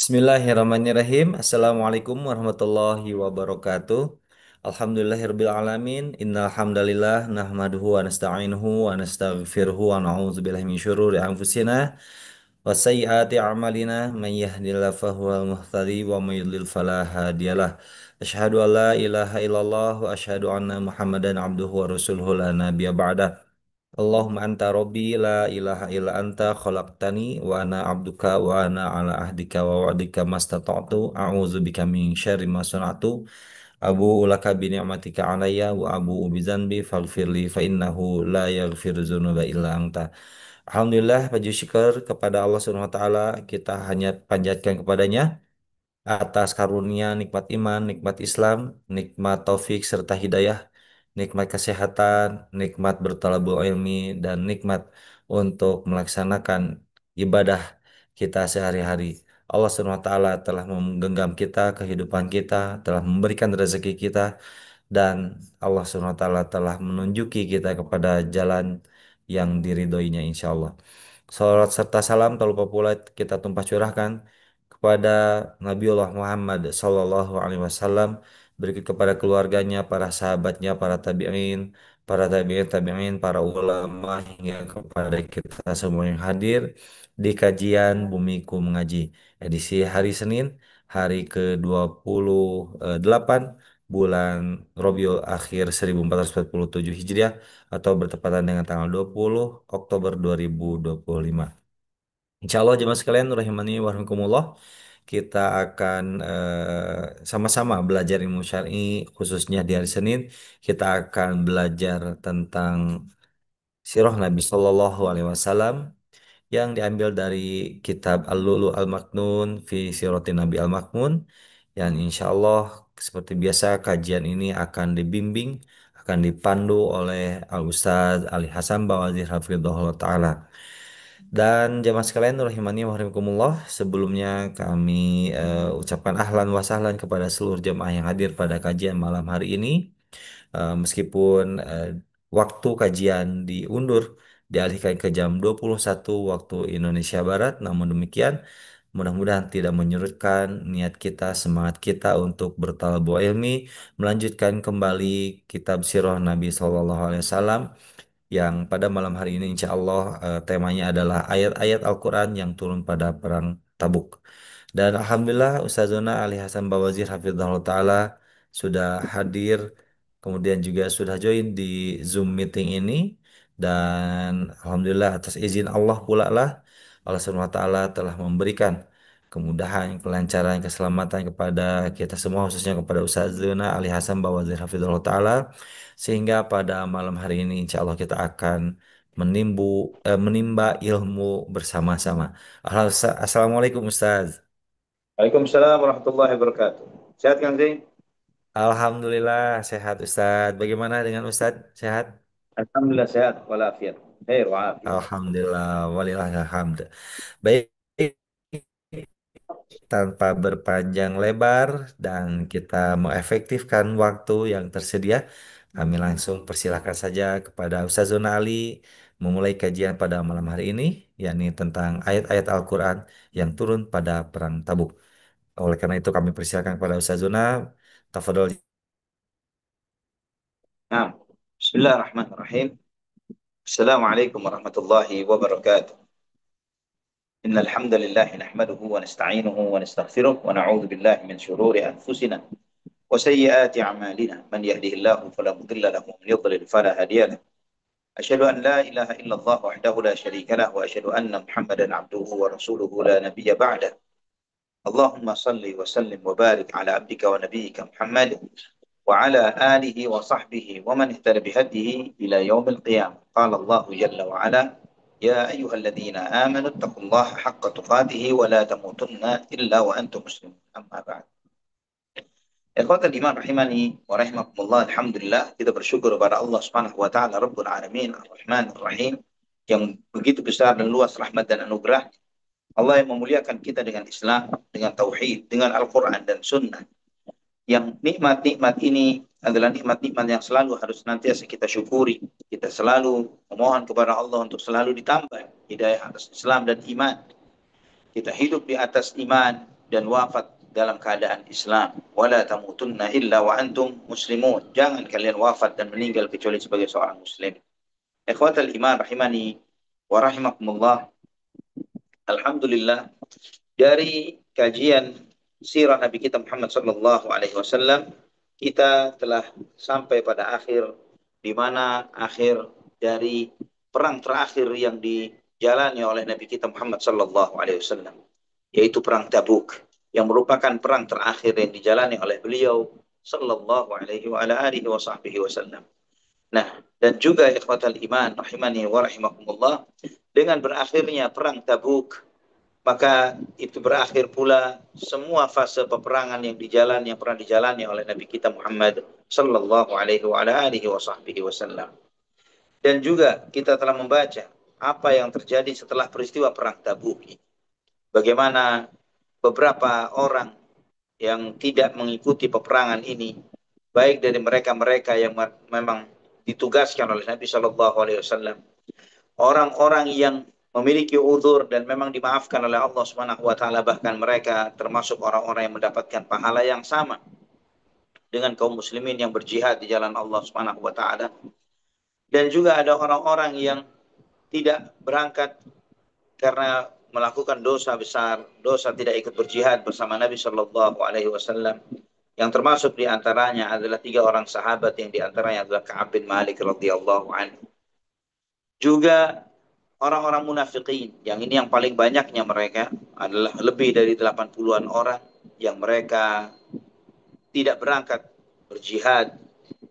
Bismillahirrahmanirrahim. Assalamualaikum warahmatullahi wabarakatuh. Alhamdulillahirabbil alamin. Innal hamdalillah nahmaduhu wa nasta'inuhu wa nastaghfiruhu wa na'udzu billahi min syururi anfusina wa sayyiati a'malina may yahdihillahu fahuwal muhtadi wa may yudlil fala hadiyalah. Asyhadu an la ilaha illallah wa asyhadu anna Muhammadan abduhu wa rasuluhu la nabiyya ba'dah. Allahumma anta rabbi la ilaha illa anta khalaqtani wa ana abduka wa ana ala ahdika wa wa'dika mastata'tu a'udzu bika min syarri ma sana'tu abu ulaka bi ni'matika alayya wa abu bi dzanbi faghfirli fa innahu la yaghfiru dzunuba illa anta. Alhamdulillah, puji syukur kepada Allah Subhanahu wa taala, kita hanya panjatkan kepadanya atas karunia nikmat iman, nikmat Islam, nikmat taufik serta hidayah, nikmat kesehatan, nikmat bertalabul ilmi, dan nikmat untuk melaksanakan ibadah kita sehari-hari. Allah SWT telah menggenggam kita, kehidupan kita, telah memberikan rezeki kita, dan Allah SWT telah menunjuki kita kepada jalan yang diridhoinya insya Allah. Salawat serta salam tak lupa pula kita tumpah curahkan kepada Nabiullah Muhammad Sallallahu Alaihi Wasallam, berikut kepada keluarganya, para sahabatnya, para tabi'in, para ulama hingga kepada kita semua yang hadir di kajian Bumiku Mengaji edisi hari Senin, hari ke-28 bulan Rabiul Akhir 1447 Hijriah atau bertepatan dengan tanggal 20 Oktober 2025. Insya Allah jemaah sekalian rahimani wa rahimakumullah, kita akan sama-sama belajar ilmu syar'i, khususnya di hari Senin kita akan belajar tentang sirah Nabi Shallallahu Alaihi Wasallam yang diambil dari kitab Al-Lu'lu' Al-Maknun fi Sirati Nabi Al-Makmun, yang insya Allah seperti biasa kajian ini akan dibimbing, akan dipandu oleh Al-Ustaz Ali Hasan Bawazir Hafizahullah Ta'ala. Dan jamaah sekalian rahimani wa rahimakumullah, sebelumnya kami ucapkan ahlan wa sahlan kepada seluruh jamaah yang hadir pada kajian malam hari ini. Meskipun waktu kajian diundur, dialihkan ke jam 21 waktu Indonesia Barat, namun demikian mudah-mudahan tidak menyurutkan niat kita, semangat kita untuk bertalabu ilmi, melanjutkan kembali kitab Sirah Nabi Sallallahu Alaihi Wasallam yang pada malam hari ini insya Allah temanya adalah ayat-ayat Al-Quran yang turun pada perang Tabuk. Dan Alhamdulillah Ustazuna Ali Hasan Bawazir Hafizahullah Ta'ala sudah hadir, kemudian juga sudah join di Zoom meeting ini. Dan Alhamdulillah atas izin Allah pula lah, Allah Subhanahu wa Ta'ala telah memberikan kemudahan, kelancaran, keselamatan kepada kita semua, khususnya kepada Ustazuna Ali Hasan Bawazir Hafizahullah Ta'ala, sehingga pada malam hari ini insya Allah kita akan menimba ilmu bersama-sama. Assalamualaikum Ustaz. Waalaikumsalam warahmatullahi wabarakatuh. Sehat kan, Zin? Alhamdulillah sehat Ustaz. Bagaimana dengan Ustaz? Sehat? Alhamdulillah sehat walafiat. Khair wa afiyah. Alhamdulillah, walillahilhamd. Baik, tanpa berpanjang lebar dan kita mengefektifkan waktu yang tersedia, kami langsung persilahkan saja kepada Ustazuna Ali memulai kajian pada malam hari ini, yakni tentang ayat-ayat Al-Quran yang turun pada Perang Tabuk. Oleh karena itu kami persilakan kepada Ustazuna. Tafadhol. Nah, Bismillahirrahmanirrahim. Assalamualaikum warahmatullahi wabarakatuh. Innal hamdalillah nahmaduhu wa nasta'inuhu wa nastaghfiruh wa na'udzu billahi min shururi anfusina wa sayyiati a'malina. Man yahdihillahu fala mudilla lahu wa man yudlil fala hadiya lahu. Asyhadu an la ilaha illallah wahdahu la syarika lahu wa asyhadu anna Muhammadan abduhu wa rasuluhu la nabiyya ba'da. Allahumma salli wa sallim wa barik ala abdika wa nabiyyika Muhammad وعلى آله وصحبه ومن اهتدى بهديه إلى يوم القيامة. قال الله جل وعلا: يا أيها الذين آمنوا اتقوا الله حق تقاته ولا تموتن إلا وأنتم مسلمون. أما بعد. Ikhwatal iman rahimani wa rahimakumullah. Alhamdulillah, kita bersyukur kepada Allah Subhanahu wa taala Rabbul Alamin Ar-Rahman Ar-Rahim yang begitu besar dan luas rahmat dan anugerah. Allah yang memuliakan kita dengan Islam, dengan tauhid, dengan Al-Qur'an dan sunnah. Yang nikmat-nikmat ini adalah nikmat-nikmat yang selalu harus nantiasa kita syukuri. Kita selalu memohon kepada Allah untuk selalu ditambah hidayah atas Islam dan iman. Kita hidup di atas iman, dan wafat dalam keadaan Islam. Wala tamutunna illa wa antum muslimun. Jangan kalian wafat dan meninggal kecuali sebagai seorang muslim. Ikhwatal iman rahimani wa rahimakumullah. Alhamdulillah, dari kajian sirah Nabi kita Muhammad sallallahu alaihi wasallam, kita telah sampai pada akhir, di mana akhir dari perang terakhir yang dijalani oleh Nabi kita Muhammad sallallahu alaihi wasallam, yaitu perang Tabuk, yang merupakan perang terakhir yang dijalani oleh beliau sallallahu alaihi wa ala alihi wa sahbihi wasallam. Nah, dan juga ikhwatal iman rahimani wa rahimakumullah, dengan berakhirnya perang Tabuk, maka itu berakhir pula semua fase peperangan yang pernah dijalani oleh Nabi kita Muhammad sallallahu alaihi wa ala alihi wa sahbihi wasallam. Dan juga kita telah membaca apa yang terjadi setelah peristiwa perang Tabuk ini. Bagaimana beberapa orang yang tidak mengikuti peperangan ini, baik dari mereka-mereka yang memang ditugaskan oleh Nabi Shallallahu Alaihi Wasallam, orang-orang yang memiliki uzur dan memang dimaafkan oleh Allah Subhanahu Wa Taala, bahkan mereka termasuk orang-orang yang mendapatkan pahala yang sama dengan kaum muslimin yang berjihad di jalan Allah Subhanahu Wa Taala. Dan juga ada orang-orang yang tidak berangkat karena melakukan dosa besar, dosa tidak ikut berjihad bersama Nabi Shallallahu Alaihi Wasallam, yang termasuk di antaranya adalah 3 orang sahabat, yang di antaranya adalah Ka'ab bin Malik radhiyallahu anhu. Juga orang-orang munafikin, yang ini yang paling banyaknya mereka adalah lebih dari 80-an orang, yang mereka tidak berangkat berjihad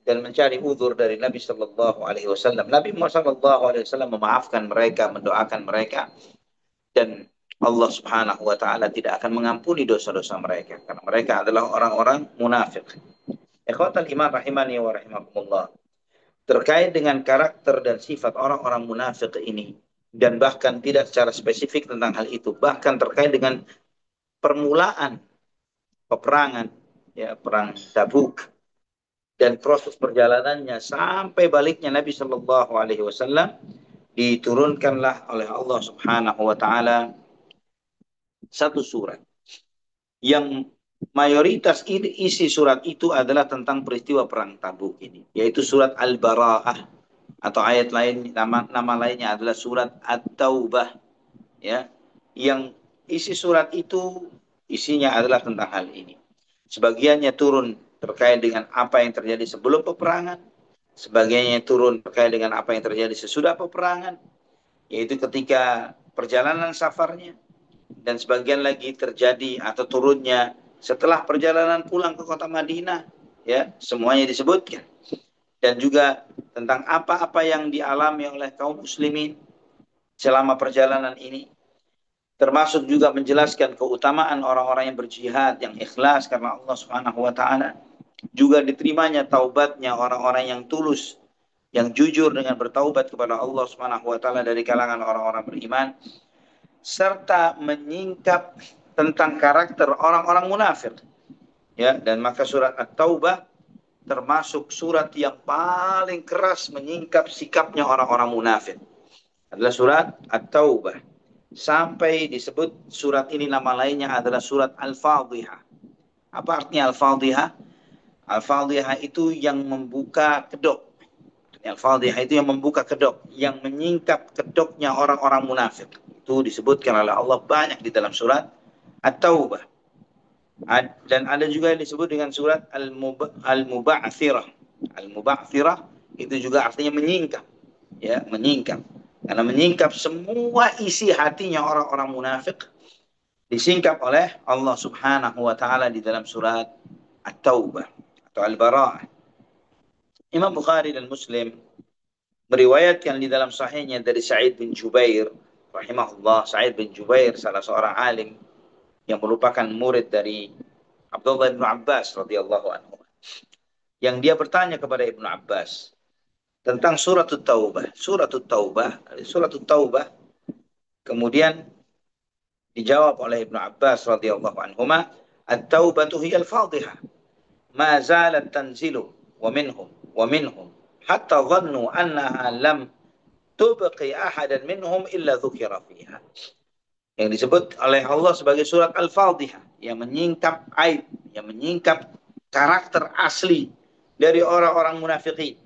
dan mencari uzur dari Nabi Shallallahu Alaihi Wasallam. Nabi Muhammad Shallallahu Alaihi Wasallam memaafkan mereka, mendoakan mereka, dan Allah Subhanahu Wa Taala tidak akan mengampuni dosa-dosa mereka karena mereka adalah orang-orang munafik. Ikhwatal iman rahimani wa rahimakumullah. Terkait dengan karakter dan sifat orang-orang munafik ini, dan bahkan tidak secara spesifik tentang hal itu, bahkan terkait dengan permulaan peperangan, ya, perang Tabuk, dan proses perjalanannya sampai baliknya Nabi Shallallahu Alaihi Wasallam, diturunkanlah oleh Allah Subhanahu Wa Taala satu surat yang mayoritas isi surat itu adalah tentang peristiwa perang Tabuk ini, yaitu surat Al-Bara'ah, atau ayat lain, nama lainnya adalah surat At-Taubah, ya, yang isi surat itu isinya adalah tentang hal ini. Sebagiannya turun terkait dengan apa yang terjadi sebelum peperangan, sebagiannya turun terkait dengan apa yang terjadi sesudah peperangan, yaitu ketika perjalanan safarnya, dan sebagian lagi terjadi atau turunnya setelah perjalanan pulang ke kota Madinah, ya, semuanya disebutkan. Dan juga tentang apa-apa yang dialami oleh kaum muslimin selama perjalanan ini, termasuk juga menjelaskan keutamaan orang-orang yang berjihad, yang ikhlas karena Allah Subhanahu Wa Taala, juga diterimanya taubatnya orang-orang yang tulus, yang jujur dengan bertaubat kepada Allah Subhanahu Wa Taala dari kalangan orang-orang beriman, serta menyingkap tentang karakter orang-orang munafik, ya. Dan maka surat At-Taubah termasuk surat yang paling keras menyingkap sikapnya orang-orang munafik, adalah surat At-Taubah. Sampai disebut surat ini nama lainnya adalah surat Al-Fadhihah. Apa artinya Al-Fadhihah? Al-Fadhihah itu yang membuka kedok. Al-Fadhihah itu yang membuka kedok, yang menyingkap kedoknya orang-orang munafik. Itu disebutkan oleh Allah banyak di dalam surat At-Taubah. Dan ada juga yang disebut dengan surat Al-Muba'thirah. Al-Muba'thirah itu juga artinya menyingkap, ya, menyingkap. Karena menyingkap semua isi hatinya orang-orang munafik, disingkap oleh Allah Subhanahu Wa Taala di dalam surat At-Taubah atau Al-Bara'ah. Imam Bukhari dan Muslim meriwayatkan di dalam sahihnya dari Sa'id bin Jubair rahimahullah. Sa'id bin Jubair salah seorang alim yang merupakan murid dari Abdullah bin Abbas radhiyallahu anhu, yang dia bertanya kepada Ibnu Abbas tentang surat Taubah. Surat Taubah kemudian dijawab oleh Ibnu Abbas radhiyallahu anhuma, At-Taubatu hiya al-Fadhihah, ma zalat tanzilu wa minhum hatta dhannu annaha lam tubqi ahadan minhum illa dhukira fiha. yang disebut oleh Allah sebagai surat Al-Fadhihah, yang menyingkap aib, yang menyingkap karakter asli dari orang-orang munafikin.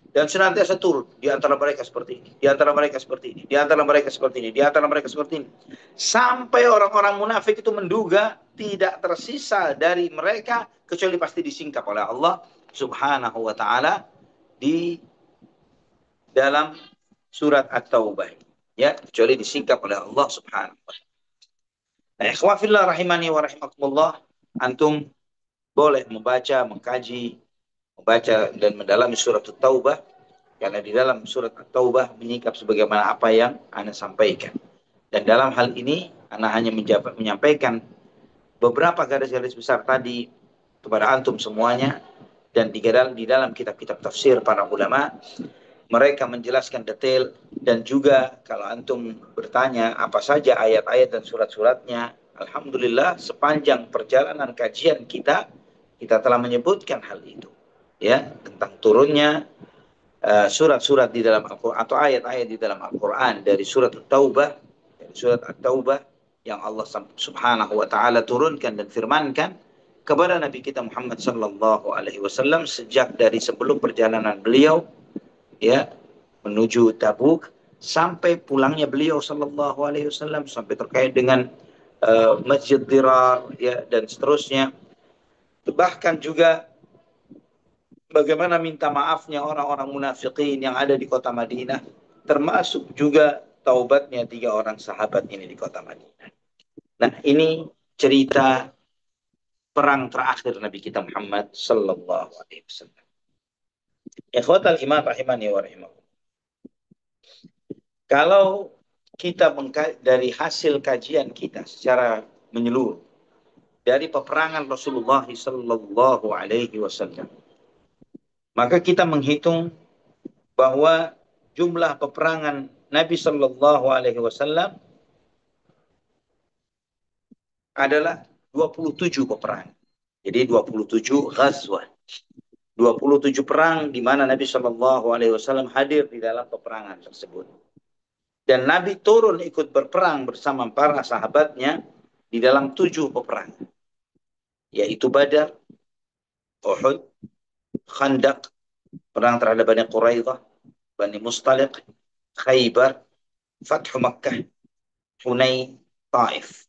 Dan senantiasa turun di antara mereka seperti ini, di antara mereka seperti ini, di antara mereka seperti ini, di antara mereka seperti ini. Sampai orang-orang munafik itu menduga tidak tersisa dari mereka kecuali pasti disingkap oleh Allah Subhanahu wa taala di dalam surat At-Taubah. Ya, kecuali disingkap oleh Allah Subhanahu wa taala. Nah, ikhwafillah rahimani wa rahimakumullah, antum boleh membaca, mengkaji, membaca dan mendalami surat At-Taubah, karena di dalam surat At-Taubah menyingkap sebagaimana apa yang Anda sampaikan. Dan dalam hal ini, Anda hanya menyampaikan beberapa garis-garis besar tadi kepada antum semuanya. Dan di dalam kitab-kitab tafsir para ulama, mereka menjelaskan detail. Dan juga kalau antum bertanya apa saja ayat-ayat dan surat-suratnya, alhamdulillah sepanjang perjalanan kajian kita telah menyebutkan hal itu, ya, tentang turunnya surat-surat di dalam Al-Quran atau ayat-ayat di dalam Al-Quran dari surat At-Taubah, dari surat At-Taubah yang Allah Subhanahu wa taala turunkan dan firmankan kepada Nabi kita Muhammad sallallahu alaihi wasallam sejak dari sebelum perjalanan beliau, ya, menuju Tabuk sampai pulangnya beliau sallallahu alaihi wasallam, sampai terkait dengan Masjid Dirar, ya, dan seterusnya. Bahkan juga bagaimana minta maafnya orang-orang munafikin yang ada di kota Madinah, termasuk juga taubatnya 3 orang sahabat ini di kota Madinah. Nah, ini cerita perang terakhir Nabi kita Muhammad sallallahu alaihi wasallam. Ikhwatal iman rahimani wa rahimakum. Kalau kita dari hasil kajian kita secara menyeluruh dari peperangan Rasulullah sallallahu alaihi wasallam, maka kita menghitung bahwa jumlah peperangan Nabi Shallallahu Alaihi Wasallam adalah 27 peperangan. Jadi 27 ghazwah. 27 perang di mana Nabi Shallallahu Alaihi Wasallam hadir di dalam peperangan tersebut. Dan Nabi turun ikut berperang bersama para sahabatnya di dalam 7 peperangan. Yaitu Badar, Uhud, Khandaq, perang terhadap Bani Quraidah, Bani Mustaliq, Khaybar, Fathu Makkah, Hunain, Taif.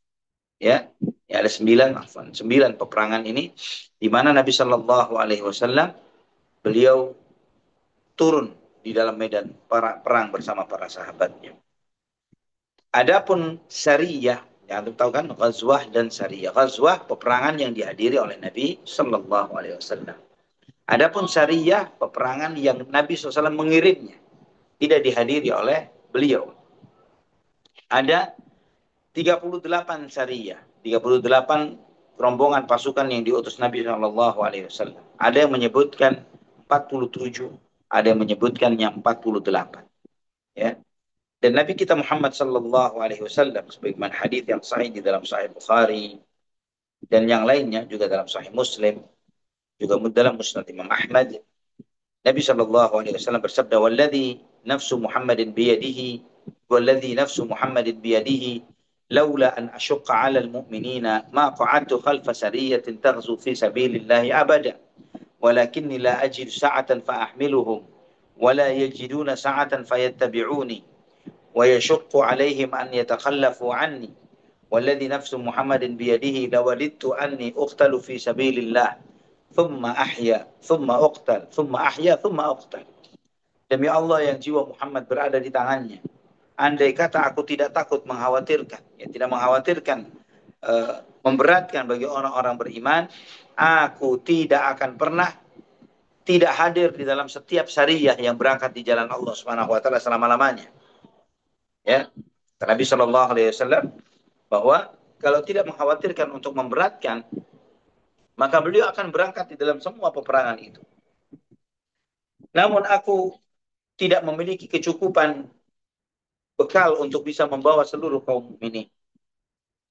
Ya, ya, ada 9 peperangan ini di mana Nabi Shallallahu Alaihi Wasallam beliau turun di dalam medan perang bersama para sahabatnya. Adapun Sariyah, yang antum tahu kan, Ghazwah dan Sariyah. Ghazwah peperangan yang dihadiri oleh Nabi Shallallahu Alaihi Wasallam. Adapun Sariyah peperangan yang Nabi SAW mengirimnya, tidak dihadiri oleh beliau. Ada 38 Sariyah, 38 rombongan pasukan yang diutus Nabi Shallallahu Alaihi Wasallam. Ada yang menyebutkan 47, ada yang menyebutkannya 48. Ya. Dan Nabi kita Muhammad Shallallahu Alaihi Wasallam, sebagaimana hadis yang sahih di dalam Sahih Bukhari dan yang lainnya juga dalam Sahih Muslim, juga dalam Musnad Imam Ahmad, Nabi Shallallahu Alaihi Wasallam bersabda, "Walladhi nafsu Muhammadin biyadihi, walladhi nafsu Muhammadin biyadihi, لولا أن أشق على المؤمنين ما قعدت خلف سرية تغزو في سبيل الله أبدا ولكني لا أجد سعة فأحملهم ولا يجدون سعة فيتبعوني ويشق عليهم أن يتخلفوا عني والذي نفس محمد بيده لوددت أني أقتل في سبيل الله ثم أحيا ثم أقتل ثم أحيا ثم أقتل." Demi Allah yang jiwa Muhammad berada di tangannya, andai kata aku tidak takut mengkhawatirkan, ya, tidak mengkhawatirkan memberatkan bagi orang-orang beriman, aku tidak akan pernah tidak hadir di dalam setiap syariah yang berangkat di jalan Allah Subhanahu wa taala selama-lamanya. Ya. Nabi Shallallahu Alaihi Wasallam bahwa kalau tidak mengkhawatirkan untuk memberatkan, maka beliau akan berangkat di dalam semua peperangan itu. Namun aku tidak memiliki kecukupan bekal untuk bisa membawa seluruh kaum mukminin.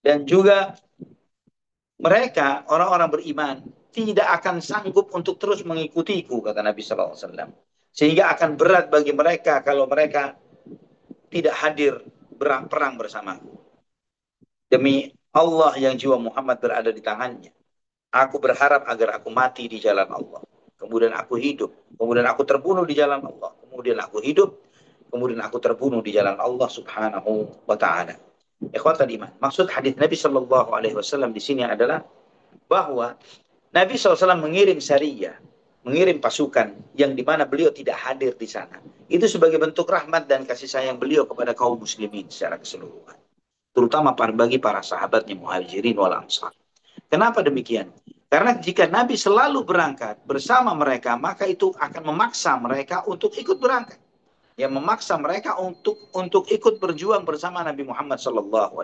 Dan juga mereka, orang-orang beriman, tidak akan sanggup untuk terus mengikutiku, kata Nabi Sallallahu Alaihi Wasallam. Sehingga akan berat bagi mereka kalau mereka tidak hadir perang bersamaku. Demi Allah yang jiwa Muhammad berada di tangannya, aku berharap agar aku mati di jalan Allah. Kemudian aku hidup. Kemudian aku terbunuh di jalan Allah. Kemudian aku hidup. Kemudian aku terbunuh di jalan Allah subhanahu wa ta'ala. Ikhwatal iman. Maksud hadis Nabi Shallallahu Alaihi Wasallam di sini adalah bahwa Nabi SAW mengirim sariyah, mengirim pasukan yang dimana beliau tidak hadir di sana. Itu sebagai bentuk rahmat dan kasih sayang beliau kepada kaum muslimin secara keseluruhan. Terutama bagi para sahabatnya muhajirin wal ansar. Kenapa demikian? Karena jika Nabi selalu berangkat bersama mereka, maka itu akan memaksa mereka untuk ikut berangkat. Yang memaksa mereka untuk ikut berjuang bersama Nabi Muhammad SAW.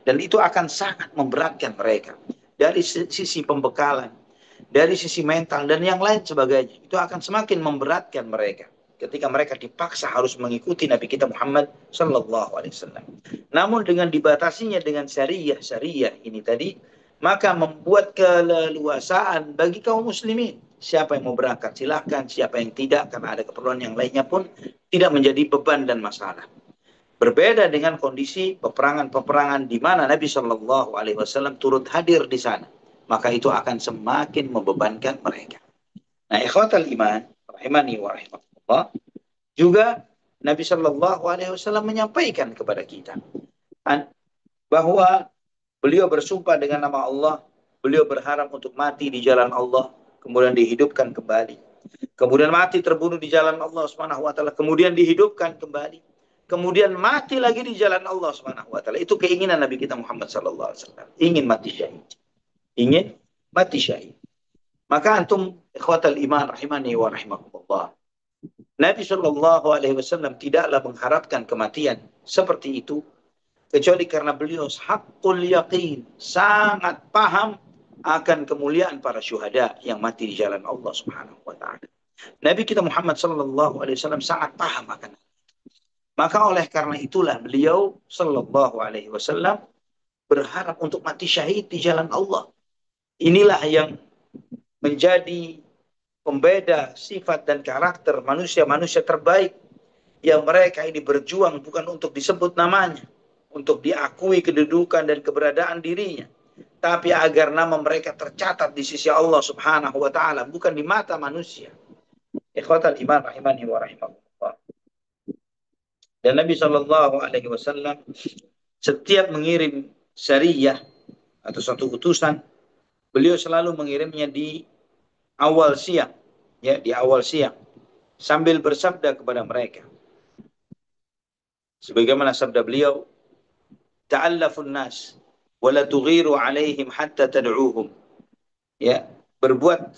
Dan itu akan sangat memberatkan mereka. Dari sisi pembekalan, dari sisi mental, dan yang lain sebagainya. Itu akan semakin memberatkan mereka ketika mereka dipaksa harus mengikuti Nabi kita Muhammad SAW. Namun dengan dibatasinya dengan syariah ini tadi, maka membuat keleluasaan bagi kaum muslimin. Siapa yang mau berangkat silahkan, siapa yang tidak karena ada keperluan yang lainnya pun tidak menjadi beban dan masalah. Berbeda dengan kondisi peperangan-peperangan di mana Nabi Shallallahu Alaihi Wasallam turut hadir di sana, maka itu akan semakin membebankan mereka. Nah, ikhwatal iman, rahimani wa rahimakumullah, juga Nabi Shallallahu Alaihi Wasallam menyampaikan kepada kita bahwa beliau bersumpah dengan nama Allah, beliau berharap untuk mati di jalan Allah, kemudian dihidupkan kembali. Kemudian mati terbunuh di jalan Allah Subhanahu wa taala, kemudian dihidupkan kembali. Kemudian mati lagi di jalan Allah Subhanahu wa taala. Itu keinginan Nabi kita Muhammad sallallahu alaihi wasallam. Ingin mati syahid. Ingin mati syahid. Maka antum ikhwatal iman rahimani wa rahimakumullah. Nabi sallallahu alaihi wasallam tidaklah mengharapkan kematian seperti itu kecuali karena beliau haqqul yaqin, sangat paham akan kemuliaan para syuhada yang mati di jalan Allah Subhanahu wa taala. Nabi kita Muhammad sallallahu alaihi wasallam sangat paham akan. Maka oleh karena itulah beliau sallallahu alaihi wasallam berharap untuk mati syahid di jalan Allah. Inilah yang menjadi pembeda sifat dan karakter manusia-manusia terbaik yang mereka ini berjuang bukan untuk disebut namanya, untuk diakui kedudukan dan keberadaan dirinya, tapi agar nama mereka tercatat di sisi Allah Subhanahu wa taala, bukan di mata manusia. Ikhwatal iman rahimani wa rahimakumullah. Dan Nabi Shallallahu alaihi wasallam setiap mengirim syariah atau suatu utusan, beliau selalu mengirimnya di awal siang, ya, di awal siang, sambil bersabda kepada mereka sebagaimana sabda beliau, ta'allafun nas wa la tughiru alaihim hatta tad'uuhum. Ya, berbuat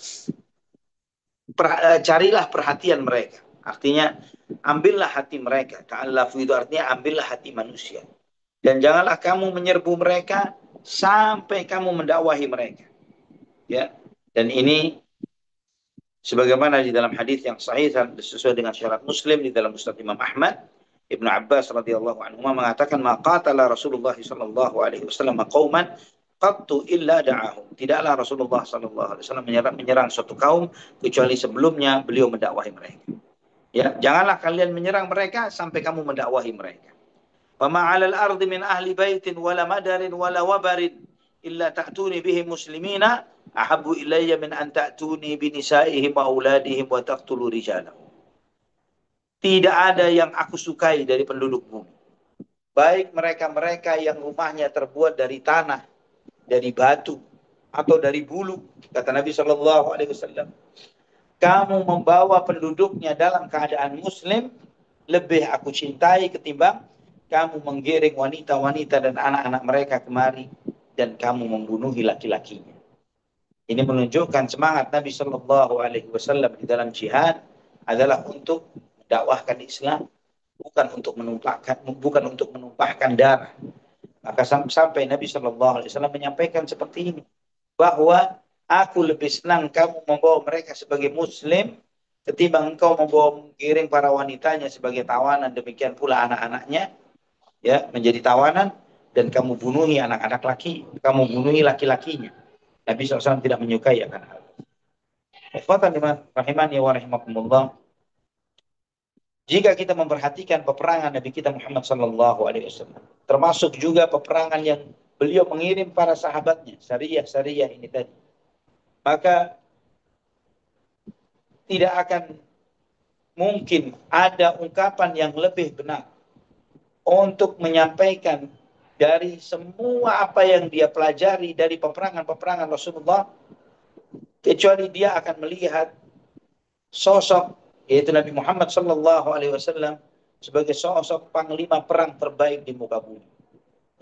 carilah perhatian mereka. Artinya ambillah hati mereka. Ta'allafu itu artinya ambillah hati manusia. Dan janganlah kamu menyerbu mereka sampai kamu mendakwahi mereka. Ya. Dan ini sebagaimana di dalam hadis yang sahih sesuai dengan syarat Muslim di dalam Musnad Imam Ahmad, Ibnu Abbas radhiyallahu anhu mengatakan maqatala Rasulullah sallallahu alaihi wasallam qauman qattu illa da'ahum. Tidaklah Rasulullah sallallahu alaihi wasallam menyerang suatu kaum kecuali sebelumnya beliau mendakwahi mereka. Ya, janganlah kalian menyerang mereka sampai kamu mendakwahi mereka. Wa ma 'alal ardi min ahli baitin wala madarin wala wabarin illa ta'tuni bihim muslimina ahabbu ilayya min an ta'tuni binisaihim wa auladihim wa taqtulu rijalahum. Tidak ada yang aku sukai dari penduduk bumi. Baik mereka-mereka yang rumahnya terbuat dari tanah, dari batu, atau dari bulu. Kata Nabi Shallallahu Alaihi Wasallam, kamu membawa penduduknya dalam keadaan muslim, lebih aku cintai ketimbang kamu menggiring wanita-wanita dan anak-anak mereka kemari, dan kamu membunuhi laki-lakinya. Ini menunjukkan semangat Nabi Shallallahu Alaihi Wasallam di dalam jihad adalah untuk dakwahkan Islam, bukan untuk menumpahkan darah. Maka sampai Nabi Shallallahu Alaihi Wasallam menyampaikan seperti ini, bahwa aku lebih senang kamu membawa mereka sebagai Muslim ketimbang engkau membawa mengiring para wanitanya sebagai tawanan, demikian pula anak-anaknya, ya, menjadi tawanan, dan kamu bunuhi anak-anak kamu bunuhi laki-lakinya. Nabi SAW tidak menyukai akan hal itu. Ikhwatan rahimani wa rahimakumullah. Jika kita memperhatikan peperangan Nabi kita Muhammad sallallahu alaihi wasallam, termasuk juga peperangan yang beliau mengirim para sahabatnya, syariah ini tadi. Maka tidak akan mungkin ada ungkapan yang lebih benar untuk menyampaikan dari semua apa yang dia pelajari dari peperangan-peperangan Rasulullah, kecuali dia akan melihat sosok yaitu Nabi Muhammad SAW sebagai sosok panglima perang terbaik di muka bumi,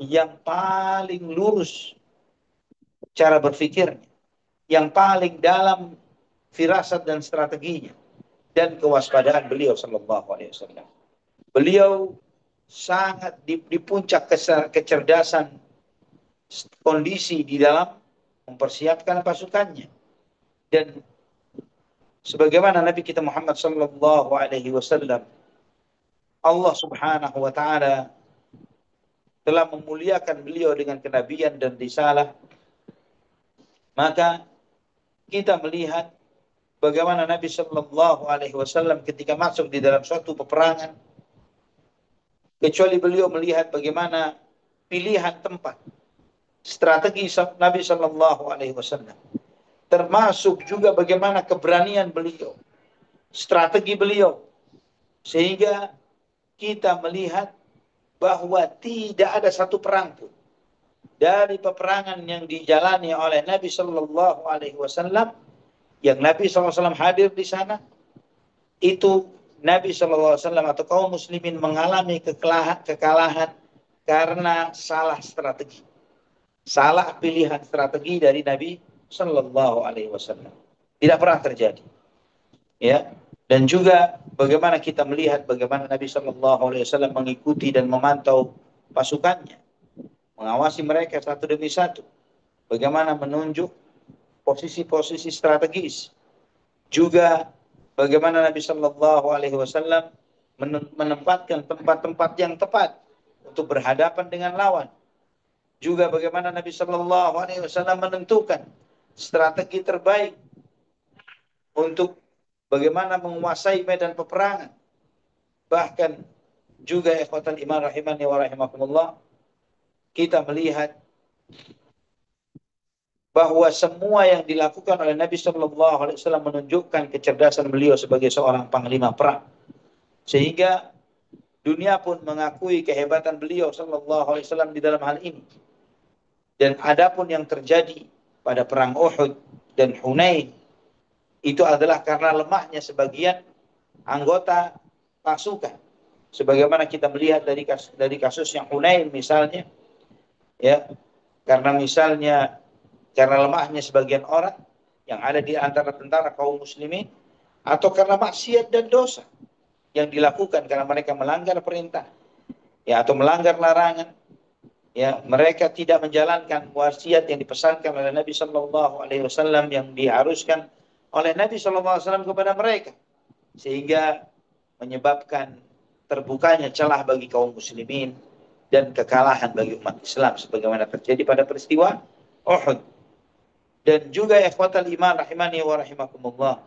yang paling lurus cara berpikirnya, yang paling dalam firasat dan strateginya dan kewaspadaan beliau Sallallahu Alaihi Wasallam. Beliau sangat di puncak kecerdasan kondisi di dalam mempersiapkan pasukannya. Dan sebagaimana Nabi kita Muhammad Sallallahu Alaihi Wasallam, Allah Subhanahu Wa Taala telah memuliakan beliau dengan kenabian dan risalah, maka kita melihat bagaimana Nabi Sallallahu Alaihi Wasallam ketika masuk di dalam suatu peperangan, kecuali beliau melihat bagaimana pilihan tempat, strategi Nabi Sallallahu Alaihi Wasallam, termasuk juga bagaimana keberanian beliau, strategi beliau, sehingga kita melihat bahwa tidak ada satu perang pun dari peperangan yang dijalani oleh Nabi Sallallahu Alaihi Wasallam yang Nabi SAW hadir di sana, itu Nabi SAW atau kaum muslimin mengalami kekalahan karena salah strategi, salah pilihan strategi dari Nabi Sallallahu Alaihi Wasallam. Tidak pernah terjadi. Ya, dan juga bagaimana kita melihat bagaimana Nabi Sallallahu Alaihi Wasallam mengikuti dan memantau pasukannya, mengawasi mereka satu demi satu, bagaimana menunjuk posisi-posisi strategis, juga bagaimana Nabi Sallallahu Alaihi Wasallam menempatkan tempat-tempat yang tepat untuk berhadapan dengan lawan. Juga bagaimana Nabi Sallallahu Alaihi Wasallam menentukan strategi terbaik untuk bagaimana menguasai medan peperangan. Bahkan juga ikhwatal iman rahimani wa rahimakumullah, kita melihat bahwa semua yang dilakukan oleh Nabi Shallallahu Alaihi Wasallam menunjukkan kecerdasan beliau sebagai seorang panglima perang, sehingga dunia pun mengakui kehebatan beliau Shallallahu Alaihi Wasallam di dalam hal ini. Dan adapun yang terjadi pada perang Uhud dan Hunain itu adalah karena lemahnya sebagian anggota pasukan, sebagaimana kita melihat dari kasus yang Hunain misalnya, ya, karena lemahnya sebagian orang yang ada di antara tentara kaum muslimin, atau karena maksiat dan dosa yang dilakukan karena mereka melanggar perintah, ya, atau melanggar larangan, ya, mereka tidak menjalankan wasiat yang dipesankan oleh Nabi Shallallahu Alaihi Wasallam yang diharuskan oleh Nabi Shallallahu Alaihi Wasallam kepada mereka, sehingga menyebabkan terbukanya celah bagi kaum muslimin dan kekalahan bagi umat Islam sebagaimana terjadi pada peristiwa Uhud. Dan juga ikhwatal iman rahimani wa rahimakumullah,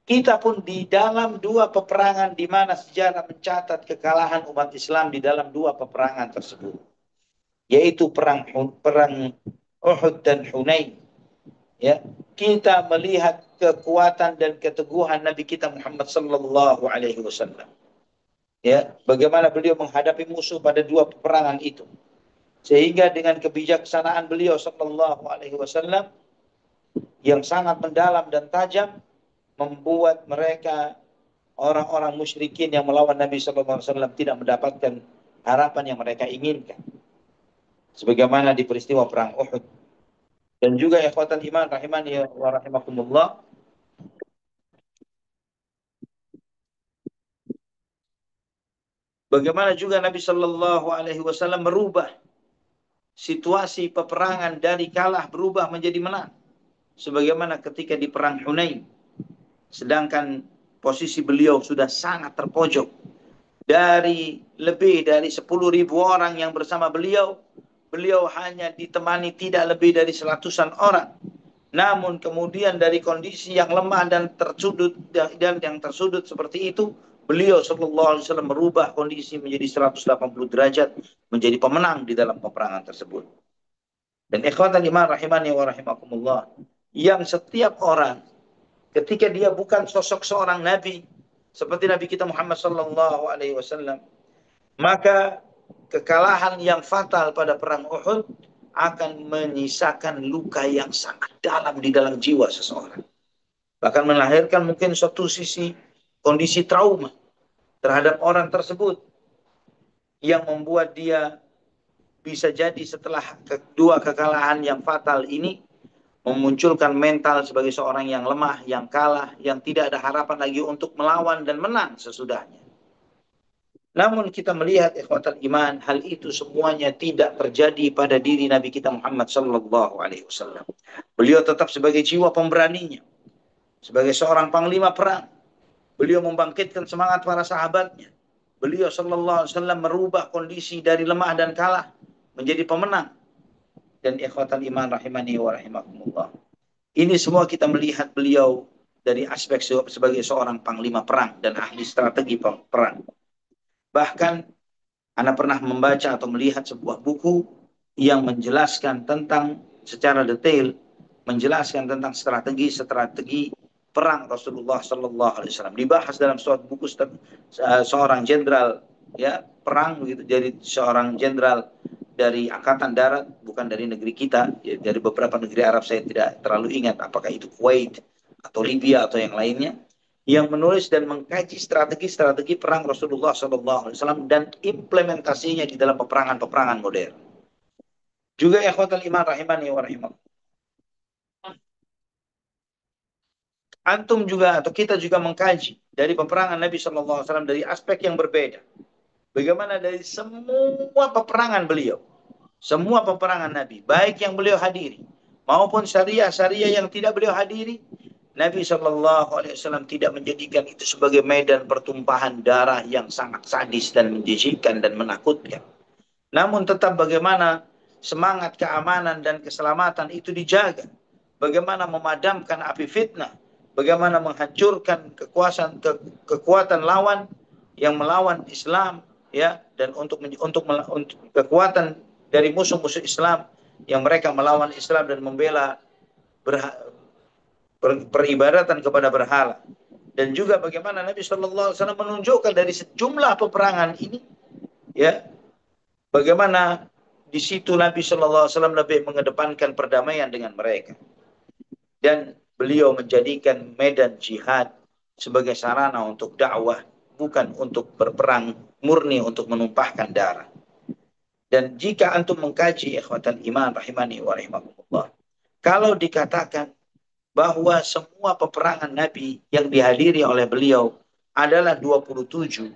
kita pun di dalam dua peperangan di mana sejarah mencatat kekalahan umat Islam di dalam dua peperangan tersebut, yaitu perang Uhud dan Hunain, ya, kita melihat kekuatan dan keteguhan Nabi kita Muhammad sallallahu alaihi wasallam. Ya, bagaimana beliau menghadapi musuh pada dua peperangan itu, sehingga dengan kebijaksanaan beliau sallallahu alaihi wasallam yang sangat mendalam dan tajam, membuat mereka orang-orang musyrikin yang melawan Nabi sallallahu alaihi wasallam tidak mendapatkan harapan yang mereka inginkan, sebagaimana di peristiwa perang Uhud. Dan juga ikhwatan iman rahimani wa rahimakumullah, bagaimana juga Nabi Shallallahu Alaihi Wasallam merubah situasi peperangan dari kalah berubah menjadi menang. Sebagaimana ketika di perang Hunain, sedangkan posisi beliau sudah sangat terpojok dari lebih dari 10.000 orang yang bersama beliau, beliau hanya ditemani tidak lebih dari 100-an orang. Namun kemudian dari kondisi yang lemah dan tersudut seperti itu, Beliau Shallallahu Alaihi Wasallam merubah kondisi menjadi 180 derajat, menjadi pemenang di dalam peperangan tersebut. Dan ikhwatan iman rahimani wa rahimakumullah, yang setiap orang ketika dia bukan sosok seorang nabi seperti Nabi kita Muhammad Sallallahu Alaihi Wasallam, maka kekalahan yang fatal pada perang Uhud akan menyisakan luka yang sangat dalam di dalam jiwa seseorang. Bahkan melahirkan mungkin suatu sisi kondisi trauma terhadap orang tersebut yang membuat dia bisa jadi setelah kedua kekalahan yang fatal ini memunculkan mental sebagai seorang yang lemah, yang kalah, yang tidak ada harapan lagi untuk melawan dan menang sesudahnya. Namun kita melihat ikhwatal iman, hal itu semuanya tidak terjadi pada diri Nabi kita Muhammad sallallahu alaihi wasallam. Beliau tetap sebagai jiwa pemberaninya, sebagai seorang panglima perang. Beliau membangkitkan semangat para sahabatnya. Beliau sallallahu alaihi wasallam merubah kondisi dari lemah dan kalah menjadi pemenang. Dan ikhwatal iman rahimani wa rahimakumullah. Ini semua kita melihat beliau dari aspek sebagai seorang panglima perang dan ahli strategi perang. Bahkan Anda pernah membaca atau melihat sebuah buku yang menjelaskan tentang secara detail, menjelaskan tentang strategi-strategi perang Rasulullah Sallallahu Alaihi Wasallam. Dibahas dalam suatu buku seorang jenderal ya perang begitu, dari seorang jenderal dari angkatan darat, bukan dari negeri kita, ya, dari beberapa negeri Arab, saya tidak terlalu ingat apakah itu Kuwait atau Libya atau yang lainnya, yang menulis dan mengkaji strategi-strategi perang Rasulullah SAW dan implementasinya di dalam peperangan-peperangan modern. Juga ikhwatal iman rahimani wa rahimakum. Antum juga atau kita juga mengkaji dari peperangan Nabi SAW dari aspek yang berbeda. Bagaimana dari semua peperangan beliau, semua peperangan Nabi, baik yang beliau hadiri maupun syariah-syariah yang tidak beliau hadiri, Nabi Shallallahu Alaihi Wasallam tidak menjadikan itu sebagai medan pertumpahan darah yang sangat sadis dan menjijikkan dan menakutkan. Namun tetap bagaimana semangat keamanan dan keselamatan itu dijaga. Bagaimana memadamkan api fitnah. Bagaimana menghancurkan kekuatan lawan yang melawan Islam, ya, dan untuk kekuatan dari musuh-musuh Islam yang mereka melawan Islam dan membela peribadatan kepada berhala. Dan juga bagaimana Nabi Shallallahu Alaihi Wasallam menunjukkan dari sejumlah peperangan ini, ya, bagaimana di situ Nabi Shallallahu Alaihi Wasallam lebih mengedepankan perdamaian dengan mereka. Dan beliau menjadikan medan jihad sebagai sarana untuk dakwah, bukan untuk berperang murni untuk menumpahkan darah. Dan jika antum mengkaji ikhwatan iman rahimani wa rahimakumullah, kalau dikatakan bahwa semua peperangan Nabi yang dihadiri oleh beliau adalah 27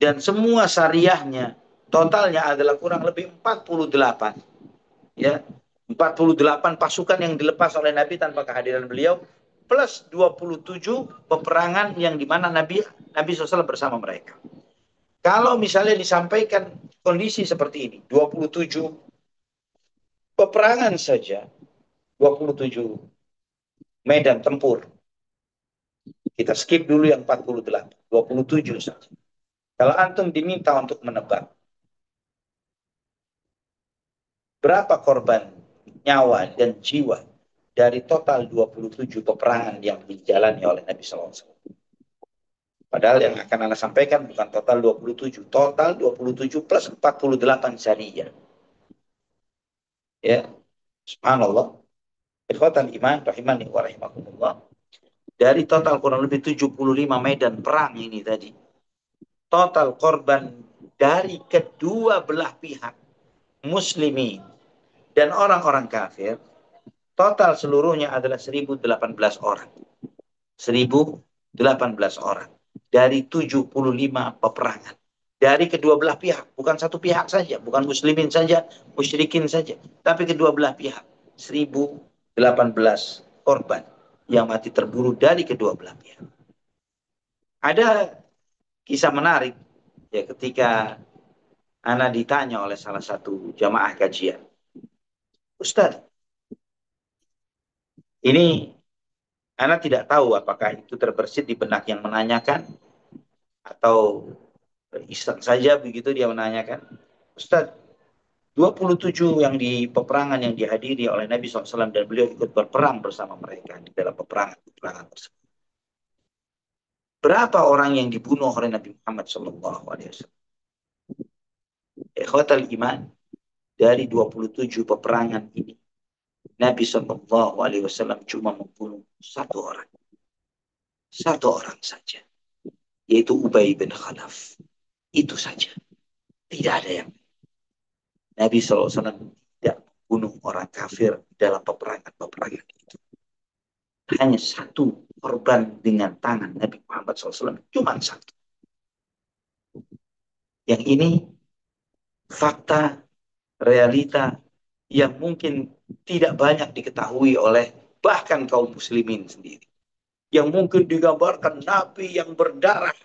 dan semua syariahnya totalnya adalah kurang lebih 48, ya, 48 pasukan yang dilepas oleh Nabi tanpa kehadiran beliau plus 27 peperangan yang dimana Nabi SAW bersama mereka. Kalau misalnya disampaikan kondisi seperti ini, 27 peperangan saja, 27 medan tempur, kita skip dulu yang 48, 27 saja. Kalau antum diminta untuk menebak berapa korban nyawa dan jiwa dari total 27 peperangan yang dijalani oleh Nabi SAW. Padahal yang akan Anda sampaikan bukan total 27, total 27 plus 48 syariah. Ya, subhanallah. Ikhwatan iman rahimani wa rahimakumullah. Dari total kurang lebih 75 medan perang ini tadi, total korban dari kedua belah pihak, muslimin dan orang-orang kafir, total seluruhnya adalah 1018 orang. 1018 orang dari 75 peperangan. Dari kedua belah pihak, bukan satu pihak saja, bukan muslimin saja, musyrikin saja, tapi kedua belah pihak. 1018 korban yang mati terbunuh dari kedua belah pihak. Ada kisah menarik ya ketika Ana ditanya oleh salah satu jamaah kajian, Ustaz, ini Ana tidak tahu apakah itu terbersit di benak yang menanyakan atau iseng saja begitu dia menanyakan, Ustaz, 27 yang di peperangan yang dihadiri oleh Nabi SAW dan beliau ikut berperang bersama mereka di dalam peperangan tersebut. Berapa orang yang dibunuh oleh Nabi Muhammad SAW? Ikhwatal iman, dari 27 peperangan ini, Nabi SAW cuma membunuh satu orang. Satu orang saja. Yaitu Ubay bin Khalaf. Itu saja. Tidak ada yang. Nabi SAW tidak membunuh orang kafir dalam peperangan itu. Hanya satu korban dengan tangan Nabi Muhammad SAW. Cuma satu. Yang ini fakta, realita yang mungkin tidak banyak diketahui oleh bahkan kaum muslimin sendiri. Yang mungkin digambarkan Nabi yang berdarah,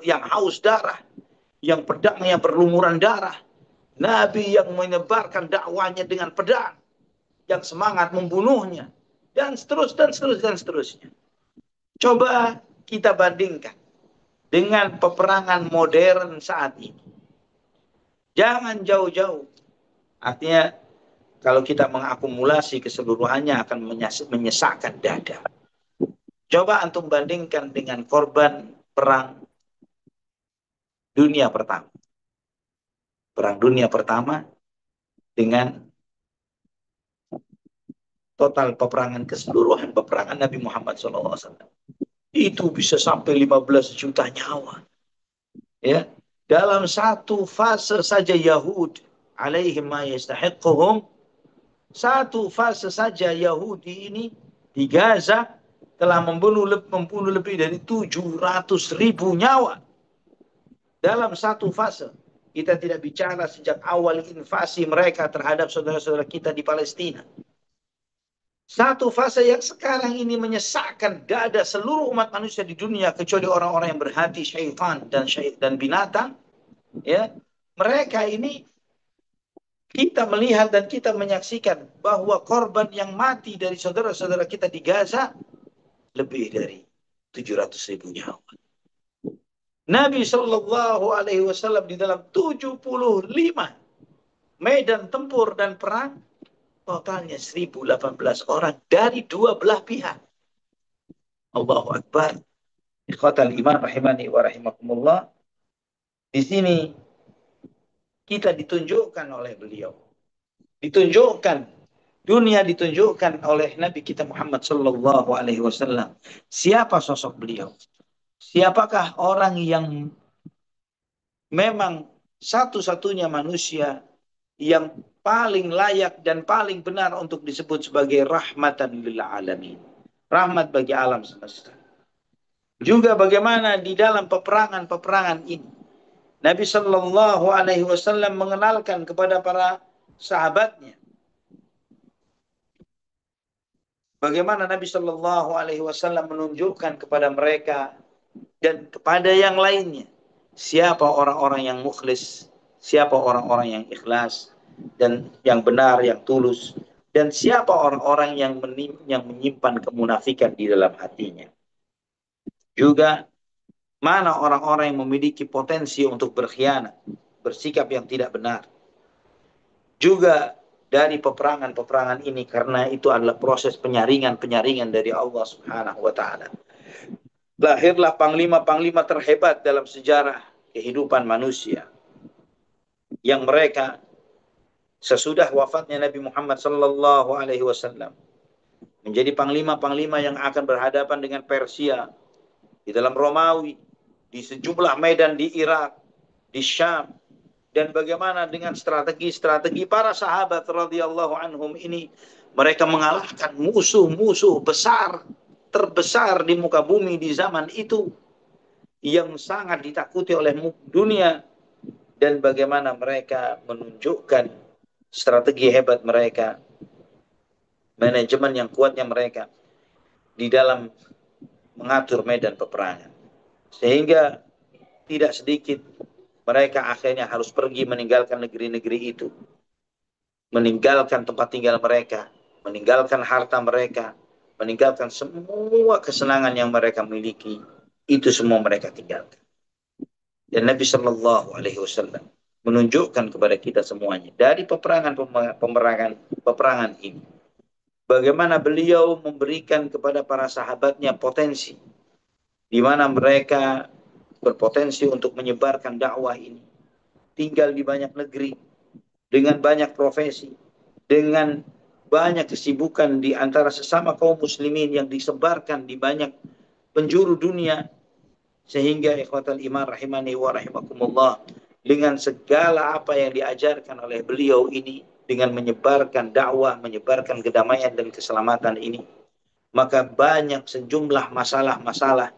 yang haus darah, yang pedangnya berlumuran darah. Nabi yang menyebarkan dakwanya dengan pedang, yang semangat membunuhnya, dan seterusnya. Coba kita bandingkan dengan peperangan modern saat ini. Jangan jauh-jauh. Artinya kalau kita mengakumulasi keseluruhannya akan menyesakkan dada. Coba antum bandingkan dengan korban perang dunia pertama. Perang dunia pertama dengan total peperangan keseluruhan peperangan Nabi Muhammad SAW. Itu bisa sampai 15 juta nyawa. Ya, dalam satu fase saja Yahud alaihim ma yastahiquhum, satu fase saja Yahudi ini di Gaza telah membunuh lebih dari 700.000 nyawa dalam satu fase. Kita tidak bicara sejak awal invasi mereka terhadap saudara-saudara kita di Palestina. Satu fase yang sekarang ini menyesakkan dada seluruh umat manusia di dunia kecuali orang-orang yang berhati syaitan dan binatang. Ya, mereka ini kita melihat dan kita menyaksikan bahwa korban yang mati dari saudara-saudara kita di Gaza lebih dari 700.000 nyawa. Nabi Shallallahu Alaihi Wasallam di dalam 75 medan tempur dan perang totalnya 1.018 orang dari dua belah pihak. Allahu Akbar. Ikhwatal iman rahimani wa rahimakumullah. Di sini kita ditunjukkan oleh beliau. Ditunjukkan, dunia ditunjukkan oleh Nabi kita Muhammad sallallahu alaihi wasallam. Siapa sosok beliau? Siapakah orang yang memang satu-satunya manusia yang paling layak dan paling benar untuk disebut sebagai rahmatan lil alamin. Rahmat bagi alam semesta. Juga bagaimana di dalam peperangan-peperangan ini Nabi Shallallahu Alaihi Wasallam mengenalkan kepada para sahabatnya bagaimana Nabi Shallallahu Alaihi Wasallam menunjukkan kepada mereka dan kepada yang lainnya siapa orang-orang yang mukhlis, siapa orang-orang yang ikhlas dan yang benar, yang tulus, dan siapa orang-orang yang menyimpan kemunafikan di dalam hatinya. Juga mana orang-orang yang memiliki potensi untuk berkhianat, bersikap yang tidak benar. Juga dari peperangan-peperangan ini, karena itu adalah proses penyaringan dari Allah Subhanahu wa Ta'ala. Lahirlah panglima-panglima terhebat dalam sejarah kehidupan manusia, yang mereka sesudah wafatnya Nabi Muhammad Sallallahu Alaihi Wasallam menjadi panglima-panglima yang akan berhadapan dengan Persia di dalam Romawi, di sejumlah medan di Irak, di Syam, dan bagaimana dengan strategi-strategi para sahabat radhiyallahu anhum ini mereka mengalahkan musuh-musuh besar terbesar di muka bumi di zaman itu yang sangat ditakuti oleh dunia, dan bagaimana mereka menunjukkan strategi hebat mereka, manajemen yang kuatnya mereka di dalam mengatur medan peperangan, sehingga tidak sedikit mereka akhirnya harus pergi meninggalkan negeri-negeri itu, meninggalkan tempat tinggal mereka, meninggalkan harta mereka, meninggalkan semua kesenangan yang mereka miliki itu semua mereka tinggalkan. Dan Nabi Shallallahu Alaihi Wasallam menunjukkan kepada kita semuanya dari peperangan ini, bagaimana beliau memberikan kepada para sahabatnya potensi, di mana mereka berpotensi untuk menyebarkan dakwah ini, tinggal di banyak negeri, dengan banyak profesi, dengan banyak kesibukan di antara sesama kaum muslimin yang disebarkan di banyak penjuru dunia, sehingga ikhwatal iman rahimani wa rahimakumullah, dengan segala apa yang diajarkan oleh beliau ini, dengan menyebarkan dakwah, menyebarkan kedamaian dan keselamatan ini, maka banyak sejumlah masalah-masalah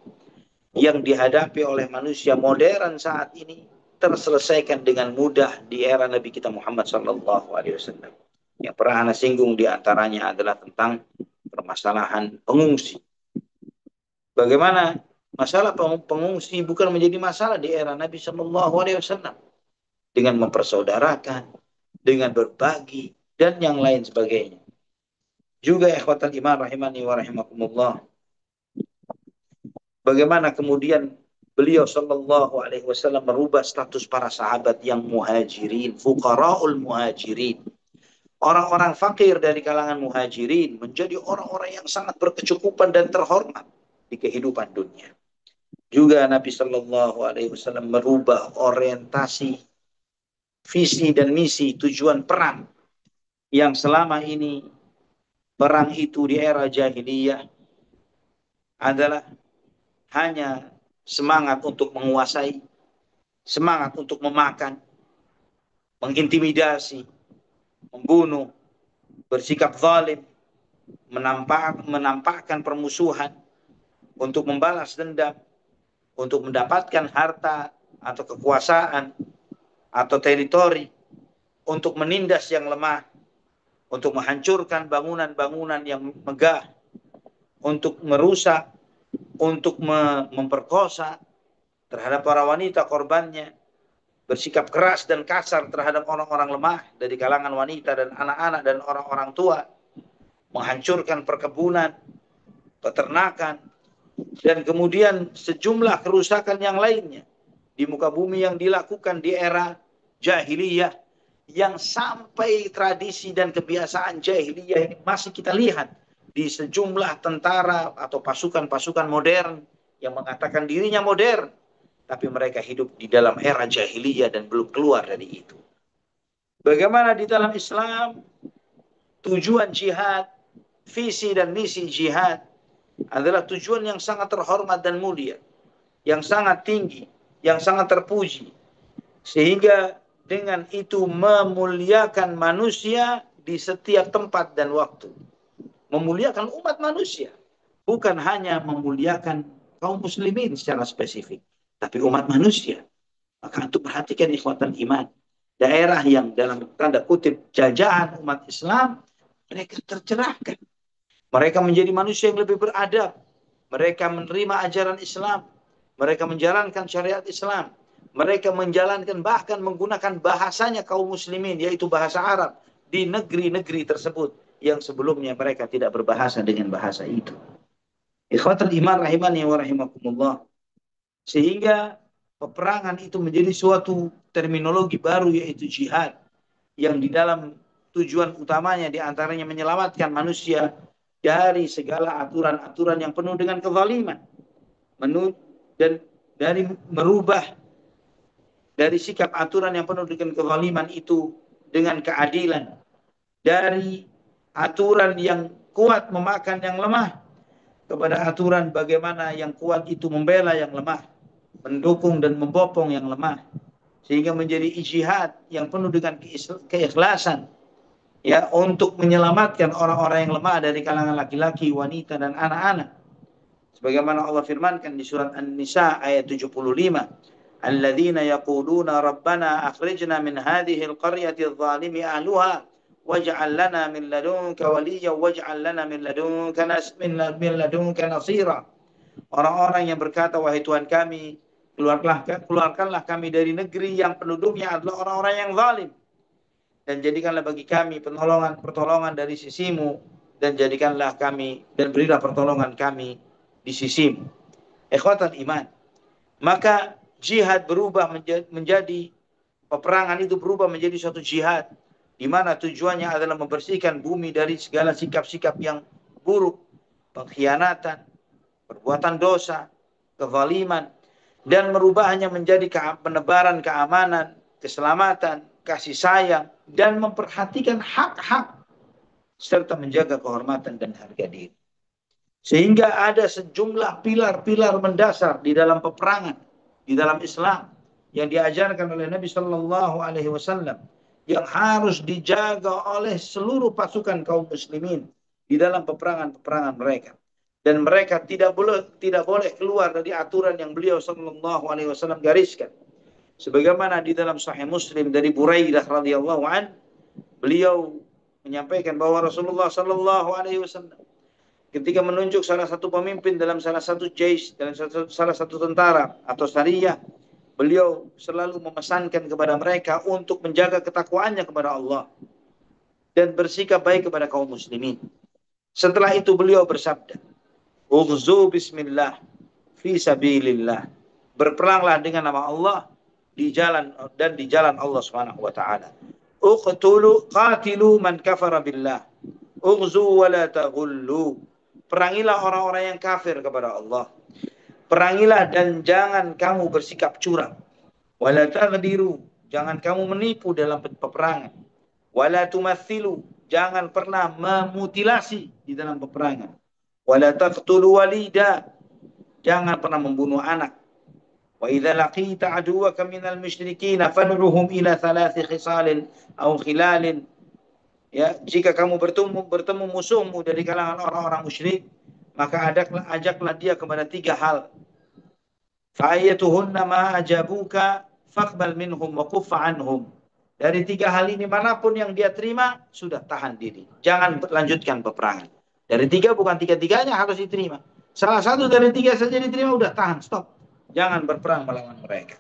yang dihadapi oleh manusia modern saat ini terselesaikan dengan mudah di era Nabi kita Muhammad sallallahu alaihi wasallam. Yang pernah Anda singgung di antaranya adalah tentang permasalahan pengungsi. Bagaimana masalah pengungsi bukan menjadi masalah di era Nabi sallallahu alaihi wasallam, dengan mempersaudarakan, dengan berbagi dan yang lain sebagainya. Juga ikhwatal iman rahimani wa rahimakumullah, bagaimana kemudian beliau sallallahu alaihi wasallam merubah status para sahabat yang muhajirin, fuqaraul muhajirin, orang-orang fakir dari kalangan muhajirin, menjadi orang-orang yang sangat berkecukupan dan terhormat di kehidupan dunia. Juga Nabi sallallahu alaihi wasallam merubah orientasi, visi dan misi tujuan perang, yang selama ini perang itu di era jahiliyah adalah hanya semangat untuk menguasai, semangat untuk memakan, mengintimidasi, membunuh, bersikap zalim, menampakkan permusuhan untuk membalas dendam, untuk mendapatkan harta atau kekuasaan atau teritori, untuk menindas yang lemah, untuk menghancurkan bangunan-bangunan yang megah, untuk merusak, untuk memperkosa terhadap para wanita korbannya, bersikap keras dan kasar terhadap orang-orang lemah dari kalangan wanita dan anak-anak dan orang-orang tua, menghancurkan perkebunan, peternakan, dan kemudian sejumlah kerusakan yang lainnya di muka bumi yang dilakukan di era jahiliyah, yang sampai tradisi dan kebiasaan jahiliyah ini masih kita lihat di sejumlah tentara atau pasukan-pasukan modern yang mengatakan dirinya modern, tapi mereka hidup di dalam era jahiliyah dan belum keluar dari itu. Bagaimana di dalam Islam tujuan jihad, visi dan misi jihad adalah tujuan yang sangat terhormat dan mulia, yang sangat tinggi, yang sangat terpuji, sehingga dengan itu memuliakan manusia di setiap tempat dan waktu, memuliakan umat manusia, bukan hanya memuliakan kaum muslimin secara spesifik, tapi umat manusia. Maka untuk perhatikan ikhwatan iman, daerah yang dalam tanda kutip jajahan umat Islam, mereka tercerahkan. Mereka menjadi manusia yang lebih beradab. Mereka menerima ajaran Islam. Mereka menjalankan syariat Islam. Mereka menjalankan, bahkan menggunakan bahasanya kaum muslimin, yaitu bahasa Arab, di negeri-negeri tersebut yang sebelumnya mereka tidak berbahasa dengan bahasa itu. Ikhwatul iman rahimani wa rahimakumullah. Sehingga peperangan itu menjadi suatu terminologi baru, yaitu jihad, yang di dalam tujuan utamanya diantaranya menyelamatkan manusia dari segala aturan-aturan yang penuh dengan kezaliman, dan dari merubah dari sikap aturan yang penuh dengan kezaliman itu dengan keadilan, dari aturan yang kuat memakan yang lemah kepada aturan bagaimana yang kuat itu membela yang lemah, mendukung dan membopong yang lemah, sehingga menjadi ijtihad yang penuh dengan keikhlasan, ya, untuk menyelamatkan orang-orang yang lemah dari kalangan laki-laki, wanita dan anak-anak. Sebagaimana Allah firmankan di surat An-Nisa ayat 75, alladzina yaquluna rabbana akhrijna min hadhihi al-qaryati adh-dhalimi ahluha waj'al lana min ladunka waliyyan waj'al lana min ladunka nasira. Orang-orang yang berkata, wahai Tuhan kami, keluarkanlah kami dari negeri yang penduduknya adalah orang-orang yang zalim, dan jadikanlah bagi kami pertolongan dari sisimu, dan jadikanlah kami, dan berilah pertolongan kami di sisimu. Ikhwatan iman. Maka jihad berubah menjadi peperangan itu berubah menjadi suatu jihad di mana tujuannya adalah membersihkan bumi dari segala sikap-sikap yang buruk, pengkhianatan, perbuatan dosa, kezaliman, dan merubahnya menjadi penebaran keamanan, keselamatan, kasih sayang, dan memperhatikan hak-hak serta menjaga kehormatan dan harga diri. Sehingga ada sejumlah pilar-pilar mendasar di dalam peperangan, di dalam Islam yang diajarkan oleh Nabi Shallallahu Alaihi Wasallam yang harus dijaga oleh seluruh pasukan kaum muslimin di dalam peperangan-peperangan mereka. Dan mereka tidak boleh keluar dari aturan yang beliau Shallallahu Alaihi Wasallam gariskan. Sebagaimana di dalam Sahih Muslim dari Buraidah radhiyallahu an, beliau menyampaikan bahwa Rasulullah Shallallahu Alaihi Wasallam ketika menunjuk salah satu pemimpin dalam salah satu jais, dalam salah satu tentara atau syariah, beliau selalu memesankan kepada mereka untuk menjaga ketakwaannya kepada Allah dan bersikap baik kepada kaum muslimin. Setelah itu beliau bersabda, "Ughzu bismillah fi sabilillah." Berperanglah dengan nama Allah di jalan Allah Subhanahu wa taala. Qatilu man kafara billah. Ughzu wa la taghullu. Perangilah orang-orang yang kafir kepada Allah. Perangilah dan jangan kamu bersikap curang. Wala taghdiru, jangan kamu menipu dalam peperangan. Wala tumathilu, jangan pernah memutilasi di dalam peperangan. Wala taqtulu walida, jangan pernah membunuh anak. Wa idza laqita aduwaka minal musyrikin fad'uhum ila thalathi khisalin aw khilalin. Ya, jika kamu bertemu musuhmu dari kalangan orang-orang musyrik, maka ajaklah dia kepada 3 hal. Fa'ayatuhunna ma ajabuka faqbal minhum wa kuffa anhum. Dari 3 hal ini manapun yang dia terima, sudah tahan diri. Jangan lanjutkan peperangan. Dari 3 bukan 3-3-nya harus diterima. Salah satu dari 3 saja diterima, udah tahan, stop. Jangan berperang melawan mereka.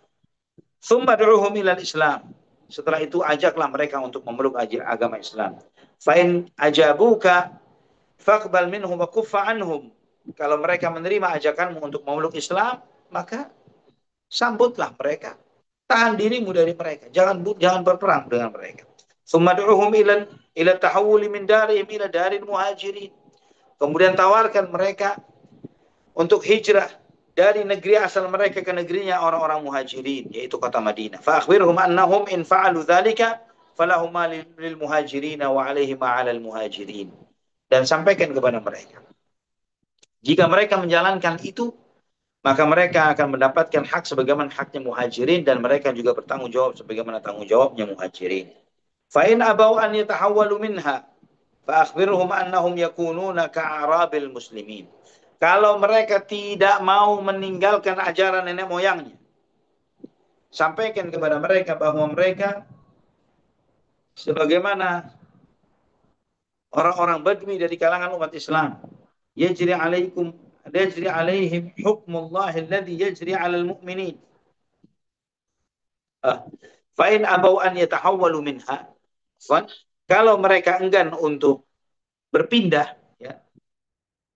Tsumma du'uhum ilal Islam. Setelah itu ajaklah mereka untuk memeluk agama Islam. Fa'in ajabuka faqbal minhum wa kuffa anhum. Kalau mereka menerima ajakanmu untuk memeluk Islam, maka sambutlah mereka. Tahan dirimu dari mereka. Jangan berperang dengan mereka. Tsumma du'uhum ila tahawuli min darihim ila daril muhajirin. Kemudian tawarkan mereka untuk hijrah dari negeri asal mereka ke negerinya orang-orang muhajirin, yaitu kota Madinah. Fa akhbirhum annahum in fa'alu dzalika falahum lil muhajirin wa alaihim 'alal muhajirin. Dan sampaikan kepada mereka, jika mereka menjalankan itu, maka mereka akan mendapatkan hak sebagaimana haknya muhajirin dan mereka juga bertanggung jawab sebagaimana tanggung jawabnya muhajirin. Fa in abau an yatahawwalu minha fa akhbirhum annahum yakununa ka'arabil muslimin. Kalau mereka tidak mau meninggalkan ajaran nenek moyangnya, sampaikan kepada mereka bahwa mereka sebagaimana orang-orang Badui dari kalangan umat Islam. Yajri alaihim hukmullah alladhi yajri alal mu'minin. Fa in abau an yatahawwalu minha. Kalau mereka enggan untuk berpindah, ya,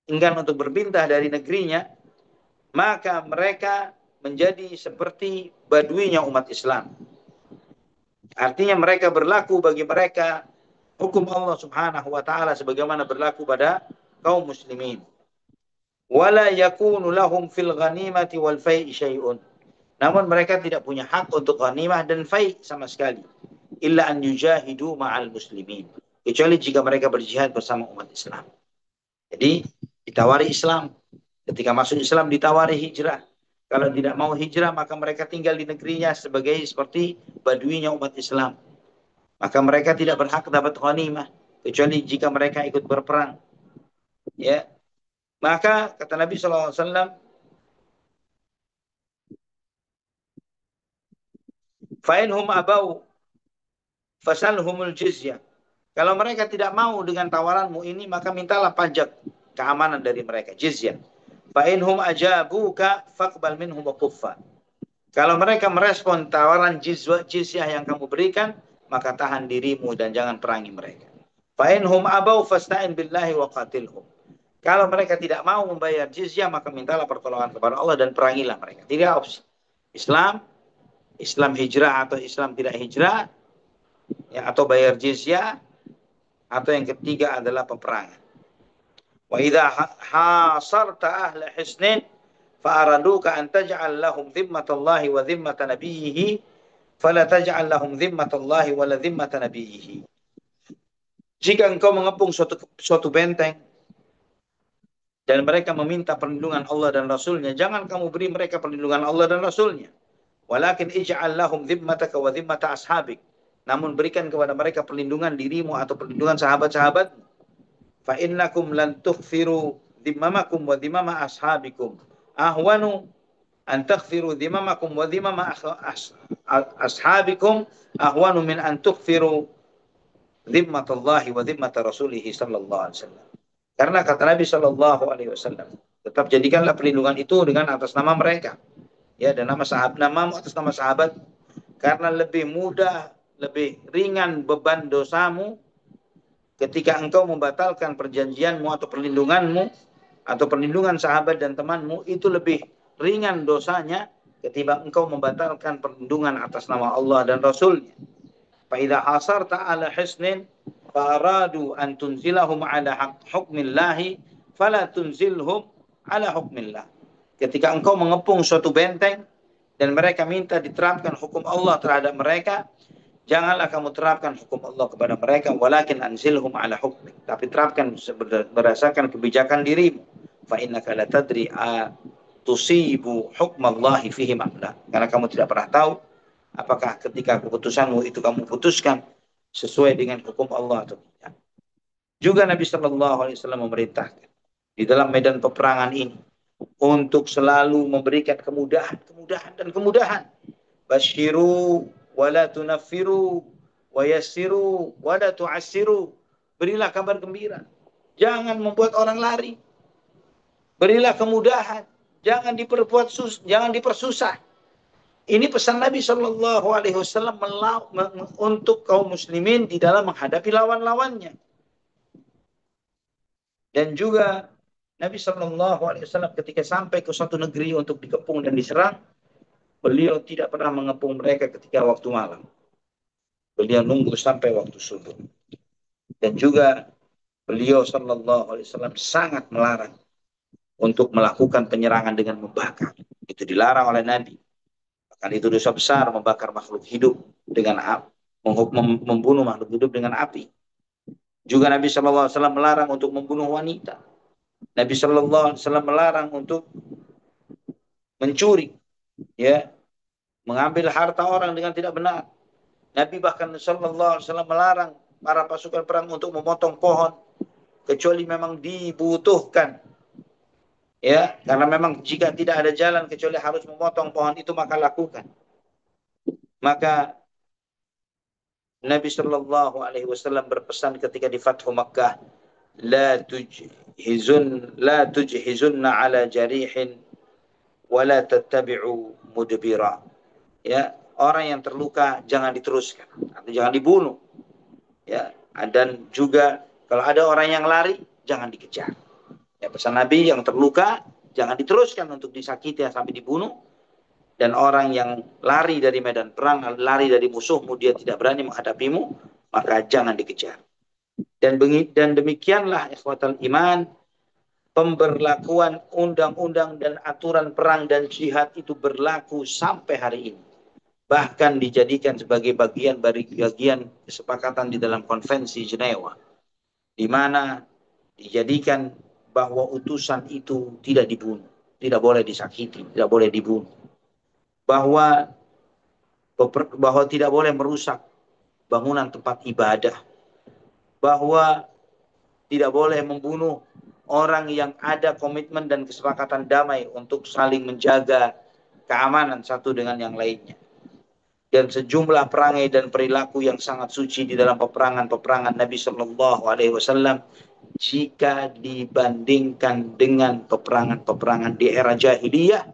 enggan untuk berpindah dari negerinya, maka mereka menjadi seperti baduinya umat Islam. Artinya mereka berlaku bagi mereka hukum Allah Subhanahu wa taala sebagaimana berlaku pada kaum muslimin. Wala yakunu lahum fil ghanimati wal fai'i syai'un. Namun mereka tidak punya hak untuk ghanimah dan fai' sama sekali. Illa an yujahidu ma'al muslimin. Kecuali jika mereka berjihad bersama umat Islam. Jadi ditawari Islam. Ketika masuk Islam ditawari hijrah. Kalau tidak mau hijrah maka mereka tinggal di negerinya sebagai seperti baduinya umat Islam. Maka mereka tidak berhak dapat ghanimah kecuali jika mereka ikut berperang. Ya. Maka kata Nabi SAW, fa'inhum abau fasalhumul jizyah. Kalau mereka tidak mau dengan tawaranmu ini, maka mintalah pajak keamanan dari mereka, jizyah. Fa'inhum ajabuka faqbal minhum wa kuffa. Kalau mereka merespon tawaran jizyah yang kamu berikan, maka tahan dirimu dan jangan perangi mereka. Fa'inhum abau fasta'in billahi wa qatilhum. Kalau mereka tidak mau membayar jizyah, maka mintalah pertolongan kepada Allah dan perangilah mereka. Tiga opsi. Islam, Islam hijrah atau Islam tidak hijrah, ya, atau bayar jizyah, atau yang ketiga adalah peperangan. Wa idza hasarta ahla hisnin fa'araduka an taj'al lahum dhimmatallahi wa dhimmata nabiyhi fala taj'al lahum dhimmatallahi wa la dhimmata nabiyhi. Jika engkau mengepung suatu benteng dan mereka meminta perlindungan Allah dan Rasulnya, jangan kamu beri mereka perlindungan Allah dan Rasulnya. Walakin ij'al lahum dhimmataka wa dhimmata ashabik. Namun berikan kepada mereka perlindungan dirimu atau perlindungan sahabat-sahabatmu. Fa innakum lan tughfiru dhimmamakum wa dhimmama ashabikum. Ahwanu an taghfiru dhimmamakum wa dhimmama ashabikum ahwanu min an tughfiru dhimmatallahi wa dhimmata rasulih sallallahu alaihi wasallam. Karena kata Nabi sallallahu alaihi wasallam, tetap jadikanlah perlindungan itu dengan atas nama mereka, ya, dan nama sahabat, namamu atas nama sahabat, karena lebih mudah, lebih ringan beban dosamu ketika engkau membatalkan perjanjianmu atau perlindunganmu atau perlindungan sahabat dan temanmu, itu lebih ringan dosanya ketimbang engkau membatalkan perlindungan atas nama Allah dan Rasulnya. Fa idza hasarta ala hisnin faradu an tunzilahum ala hukmillahi fala tunzilhum ala hukmillah. Ketika engkau mengepung suatu benteng dan mereka minta diterapkan hukum Allah terhadap mereka, janganlah kamu terapkan hukum Allah kepada mereka, walakin anzilhum ala hukmi, tapi terapkan berdasarkan kebijakan dirimu. Fa innaka la tadri tusibu hukmallahi fihim amla. Karena kamu tidak pernah tahu apakah ketika keputusanmu itu kamu putuskan sesuai dengan hukum Allah atau tidak. Juga Nabi Shallallahu Alaihi Wasallam memerintahkan di dalam medan peperangan ini untuk selalu memberikan kemudahan dan kemudahan. Basyiru wala tunaffiru wa yassiru wala tu'assiru. Berilah kabar gembira, jangan membuat orang lari. Berilah kemudahan, jangan dipersusah. Ini pesan Nabi Shallallahu Alaihi Wasallam untuk kaum muslimin di dalam menghadapi lawan-lawannya. Dan juga Nabi Shallallahu Alaihi Wasallam ketika sampai ke suatu negeri untuk dikepung dan diserang, beliau tidak pernah mengepung mereka ketika waktu malam. Beliau nunggu sampai waktu subuh. Dan juga beliau Shallallahu Alaihi Wasallam sangat melarang untuk melakukan penyerangan dengan membakar. Itu dilarang oleh Nabi. Bahkan itu dosa besar membakar makhluk hidup dengan api, membunuh makhluk hidup dengan api. Juga Nabi Shallallahu Alaihi Wasallam melarang untuk membunuh wanita. Nabi Shallallahu Alaihi Wasallam melarang untuk mencuri, ya, mengambil harta orang dengan tidak benar. Nabi bahkan Shallallahu Alaihi Wasallam melarang para pasukan perang untuk memotong pohon kecuali memang dibutuhkan. Ya, karena memang jika tidak ada jalan kecuali harus memotong pohon itu, maka lakukan. Maka Nabi Shallallahu Alaihi Wasallam berpesan ketika di Fathu Makkah, la tujhizunna ala jarihin wa la tattabi'u mudbira. Ya, orang yang terluka jangan diteruskan atau jangan dibunuh. Ya, dan juga kalau ada orang yang lari jangan dikejar. Ya, pesan Nabi, yang terluka jangan diteruskan untuk disakiti sampai dibunuh, dan orang yang lari dari medan perang, lari dari musuhmu, dia tidak berani menghadapimu, maka jangan dikejar. Dan demikianlah ikhwatal iman, pemberlakuan undang-undang dan aturan perang dan jihad itu berlaku sampai hari ini. Bahkan dijadikan sebagai bagian kesepakatan di dalam konvensi Jenewa, di mana dijadikan bahwa utusan itu tidak dibunuh, tidak boleh disakiti, tidak boleh dibunuh. Bahwa tidak boleh merusak bangunan tempat ibadah. Bahwa tidak boleh membunuh orang yang ada komitmen dan kesepakatan damai untuk saling menjaga keamanan satu dengan yang lainnya. Dan sejumlah perangai dan perilaku yang sangat suci di dalam peperangan Nabi Shallallahu Alaihi Wasallam, jika dibandingkan dengan peperangan di era jahiliyah,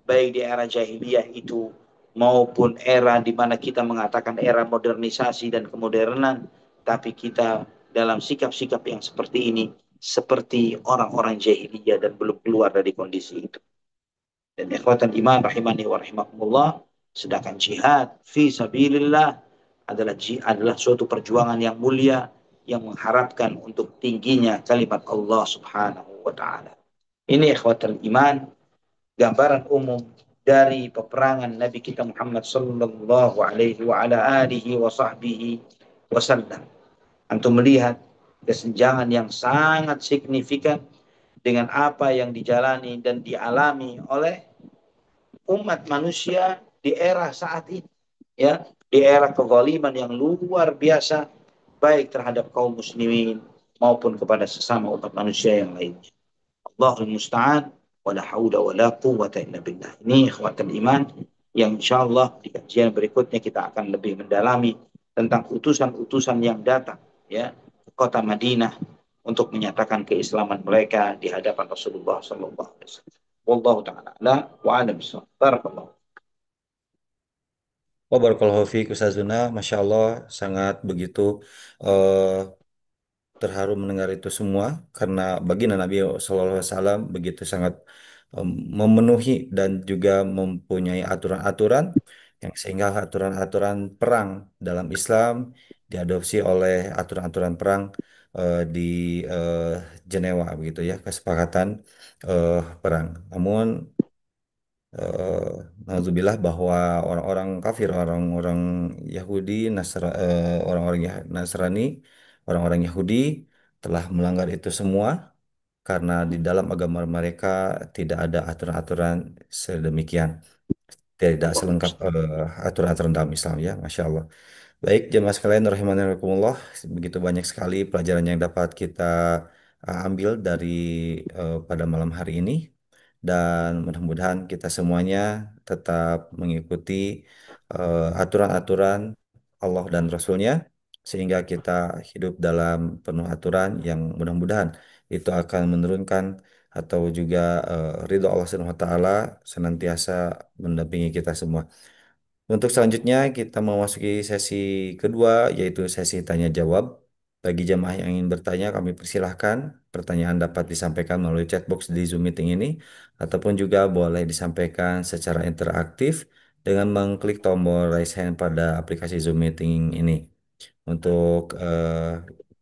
baik di era jahiliyah itu maupun era di mana kita mengatakan era modernisasi dan kemodernan, tapi kita dalam sikap-sikap yang seperti ini seperti orang-orang jahiliyah dan belum keluar dari kondisi itu. Dan ikhwatan iman rahimani wa rahimakumullah, sedangkan jihad fi sabilillah adalah suatu perjuangan yang mulia yang mengharapkan untuk tingginya kalimat Allah Subhanahu wa taala. Ini ikhwatan iman, gambaran umum dari peperangan Nabi kita Muhammad sallallahu alaihi wa ala alihi wa sahbihi wasallam. Antum melihat kesenjangan yang sangat signifikan dengan apa yang dijalani dan dialami oleh umat manusia di era saat ini, ya, di era kezaliman yang luar biasa baik terhadap kaum muslimin maupun kepada sesama umat manusia yang lainnya. Allahul musta'an wa la haula wa la quwwata illa billah. Ini ikhwatul iman yang insyaallah di kajian berikutnya kita akan lebih mendalami tentang utusan-utusan yang datang, ya, ke kota Madinah untuk menyatakan keislaman mereka di hadapan Rasulullah sallallahu alaihi wasallam. Wallahu taala ala wa alam bissawab. Barakallahu. Oh, barakallahu fiik Ustazuna, Masya Allah, sangat begitu eh, terharu mendengar itu semua karena baginda Nabi Shallallahu Alaihi Wasallam begitu sangat em, memenuhi dan juga mempunyai aturan-aturan yang sehingga aturan-aturan perang dalam Islam diadopsi oleh aturan-aturan perang di eh, Jenewa begitu ya, kesepakatan perang. Namun eh Nauzubillah bahwa orang-orang kafir, orang-orang Yahudi, orang-orang Nasrani, orang-orang Yahudi telah melanggar itu semua karena di dalam agama mereka tidak ada aturan-aturan sedemikian, tidak selengkap aturan-aturan dalam Islam ya, Masya Allah. Baik, jemaah sekalian rahimani wa rahimakumullah, begitu banyak sekali pelajaran yang dapat kita ambil dari pada malam hari ini dan mudah-mudahan kita semuanya tetap mengikuti aturan-aturan Allah dan Rasul-Nya sehingga kita hidup dalam penuh aturan yang mudah-mudahan itu akan menurunkan atau juga ridho Allah Subhanahu wa taala senantiasa mendampingi kita semua. Untuk selanjutnya kita memasuki sesi kedua yaitu sesi tanya jawab. Bagi jemaah yang ingin bertanya kami persilahkan pertanyaan dapat disampaikan melalui chatbox di Zoom meeting ini ataupun juga boleh disampaikan secara interaktif dengan mengklik tombol raise hand pada aplikasi Zoom meeting ini. Untuk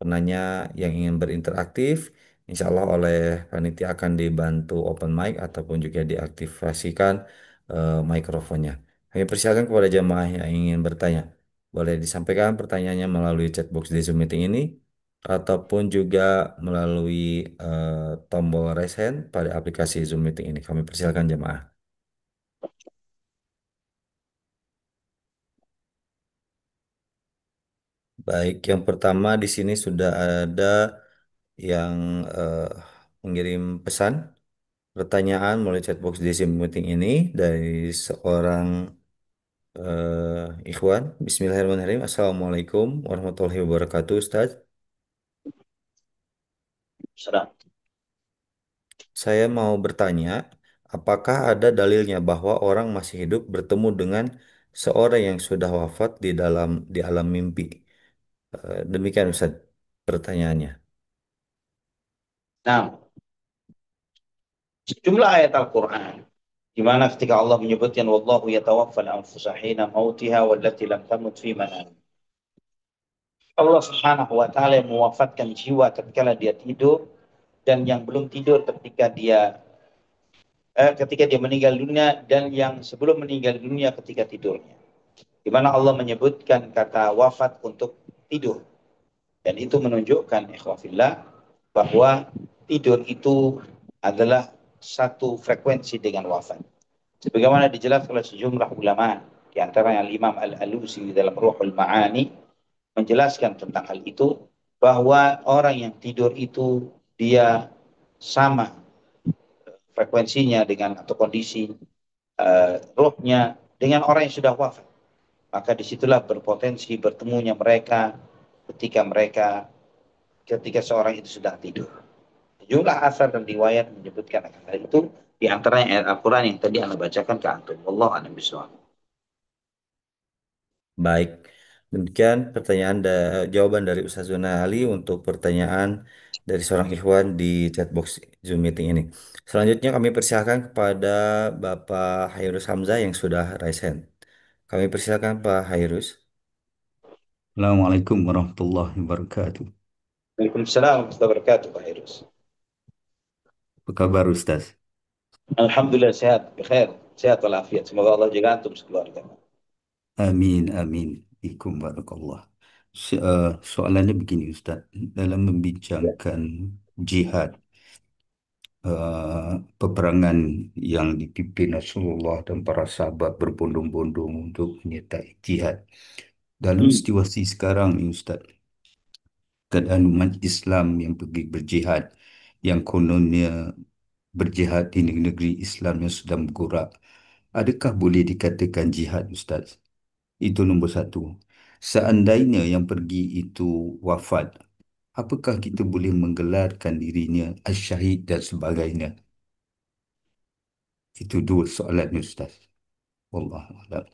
penanya yang ingin berinteraktif, insya Allah oleh panitia akan dibantu open mic ataupun juga diaktifasikan mikrofonnya. Kami persilakan kepada jemaah yang ingin bertanya. Boleh disampaikan pertanyaannya melalui chatbox di Zoom meeting ini ataupun juga melalui tombol raise hand pada aplikasi Zoom meeting ini. Kami persilakan jemaah. Baik, yang pertama di sini sudah ada yang mengirim pesan pertanyaan melalui chatbox di Zoom meeting ini dari seorang Ikhwan. Bismillahirrahmanirrahim. Assalamualaikum warahmatullahi wabarakatuh, Ustaz. Salam. Saya mau bertanya, apakah ada dalilnya bahwa orang masih hidup bertemu dengan seorang yang sudah wafat di alam mimpi? Demikian Ustaz pertanyaannya. Nah, sejumlah ayat Al-Qur'an di mana ketika Allah menyebutkan wallahu yatawaffal anfusa hina mautiha wallati lam tamut fi manam. Allah Subhanahu wa taala yang mewafatkan jiwa ketika dia tidur dan yang belum tidur ketika dia meninggal dunia dan yang sebelum meninggal dunia ketika tidurnya. Di mana Allah menyebutkan kata wafat untuk tidur. Dan itu menunjukkan ikhwafillah bahwa tidur itu adalah satu frekuensi dengan wafat. Sebagaimana dijelaskan oleh sejumlah ulama, di antaranya Imam Al-Alusi dalam Ruhul Ma'ani menjelaskan tentang hal itu, bahwa orang yang tidur itu dia sama frekuensinya dengan atau kondisi rohnya dengan orang yang sudah wafat. Maka disitulah berpotensi bertemunya mereka ketika seorang itu sedang tidur. Jumlah asar dan riwayat menyebutkan akan hal itu, di antaranya ayat Al-Quran yang tadi Anda bacakan ke antum. Wallahu a'lam bishawab. Baik, demikian jawaban dari Ustaz Zuna Ali untuk pertanyaan dari seorang Ikhwan di chatbox Zoom meeting ini. Selanjutnya kami persilakan kepada Bapak Hairus Hamzah yang sudah raise hand. Kami persilakan Pak Hairus. Assalamualaikum warahmatullahi wabarakatuh. Waalaikumsalam warahmatullahi wabarakatuh, Pak Hirus. Apa kabar Ustaz? Alhamdulillah sehat, bikhair, sehat walafiat. Semoga Allah jaga antum sekeluarga. Amin, amin. Ikum barakallah. Soalannya begini Ustaz, dalam membincangkan jihad, peperangan yang dipimpin Rasulullah dan para sahabat berbondong-bondong untuk menyertai jihad. Dalam Hmm. situasi sekarang ni Ustaz, keadaan umat Islam yang pergi berjihad, yang kononnya berjihad di negeri Islam yang sudah bergerak, adakah boleh dikatakan jihad, Ustaz? Itu nombor satu. Seandainya yang pergi itu wafat, apakah kita boleh menggelarkan dirinya asyahid dan sebagainya? Itu dua soalan, Ustaz. Wallah a'lam.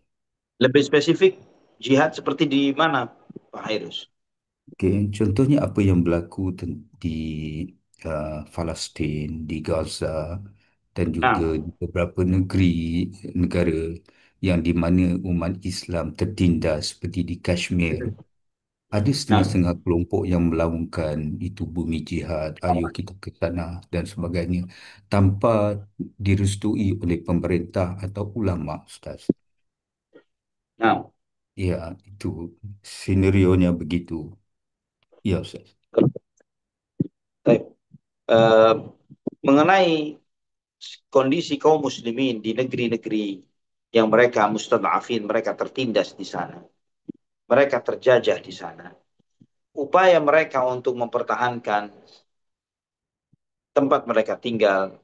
Lebih spesifik, jihad seperti di mana, Pak Hairus? Okay, contohnya apa yang berlaku di Palestin, di Gaza, dan juga Nah, di beberapa negara yang di mana umat Islam tertindas seperti di Kashmir. Ada nah, setengah-setengah kelompok yang melaungkan itu bumi jihad, ayo kita ke sana dan sebagainya tanpa direstui oleh pemerintah atau ulama, Ustaz. nah. Ya, itu senario-nya begitu. Ya, Ustaz. Baik. Eh, mengenai kondisi kaum muslimin di negeri-negeri yang mereka mustadafin, mereka tertindas di sana, mereka terjajah di sana. Upaya mereka untuk mempertahankan tempat mereka tinggal,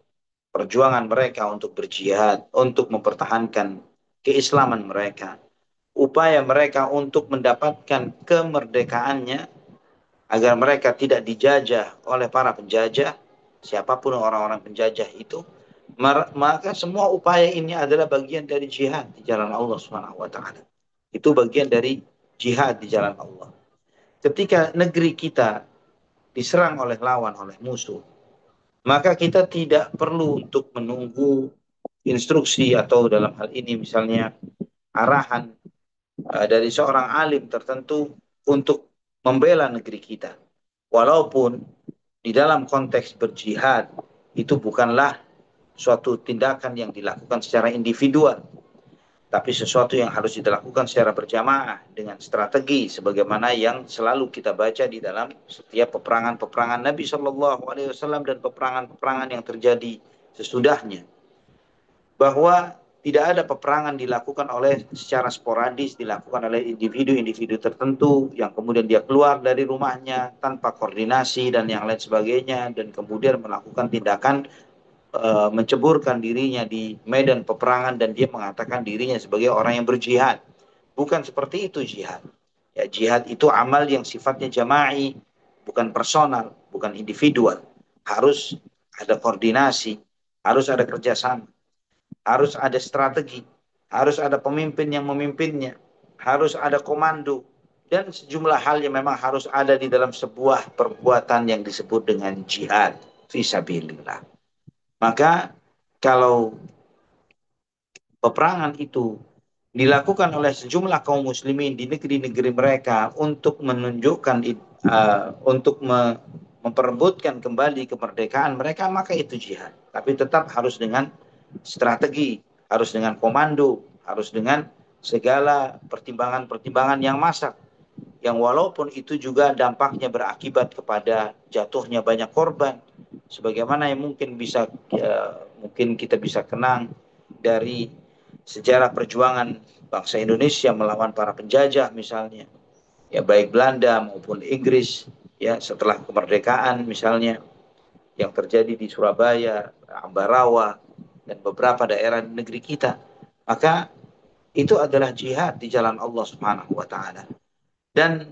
perjuangan mereka untuk berjihad, untuk mempertahankan keislaman mereka, upaya mereka untuk mendapatkan kemerdekaannya agar mereka tidak dijajah oleh para penjajah, siapapun orang-orang penjajah itu, maka semua upaya ini adalah bagian dari jihad di jalan Allah Subhanahu wa taala. Itu bagian dari jihad di jalan Allah. Ketika negeri kita diserang oleh lawan, oleh musuh, maka kita tidak perlu untuk menunggu instruksi atau dalam hal ini misalnya arahan dari seorang alim tertentu untuk membela negeri kita. Walaupun di dalam konteks berjihad itu bukanlah suatu tindakan yang dilakukan secara individual, tapi sesuatu yang harus dilakukan secara berjamaah dengan strategi sebagaimana yang selalu kita baca di dalam setiap peperangan-peperangan Nabi Shallallahu Alaihi Wasallam dan peperangan-peperangan yang terjadi sesudahnya, bahwa tidak ada peperangan dilakukan oleh secara sporadis, dilakukan oleh individu-individu tertentu yang kemudian dia keluar dari rumahnya tanpa koordinasi dan yang lain sebagainya dan kemudian melakukan tindakan menceburkan dirinya di medan peperangan dan dia mengatakan dirinya sebagai orang yang berjihad. Bukan seperti itu jihad. Ya, jihad itu amal yang sifatnya jama'i, bukan personal, bukan individual. Harus ada koordinasi, harus ada kerjasama, harus ada strategi, harus ada pemimpin yang memimpinnya, harus ada komando, dan sejumlah hal yang memang harus ada di dalam sebuah perbuatan yang disebut dengan jihad fisabilillah. Maka kalau peperangan itu dilakukan oleh sejumlah kaum muslimin di negeri-negeri mereka untuk menunjukkan untuk memperebutkan kembali kemerdekaan mereka, maka itu jihad. Tapi tetap harus dengan strategi, harus dengan komando, harus dengan segala pertimbangan-pertimbangan yang masak, yang walaupun itu juga dampaknya berakibat kepada jatuhnya banyak korban, sebagaimana yang mungkin kita bisa kenang dari sejarah perjuangan bangsa Indonesia melawan para penjajah misalnya, ya baik Belanda maupun Inggris, ya setelah kemerdekaan misalnya yang terjadi di Surabaya, Ambarawa dan beberapa daerah di negeri kita, maka itu adalah jihad di jalan Allah Subhanahu wa taala. Dan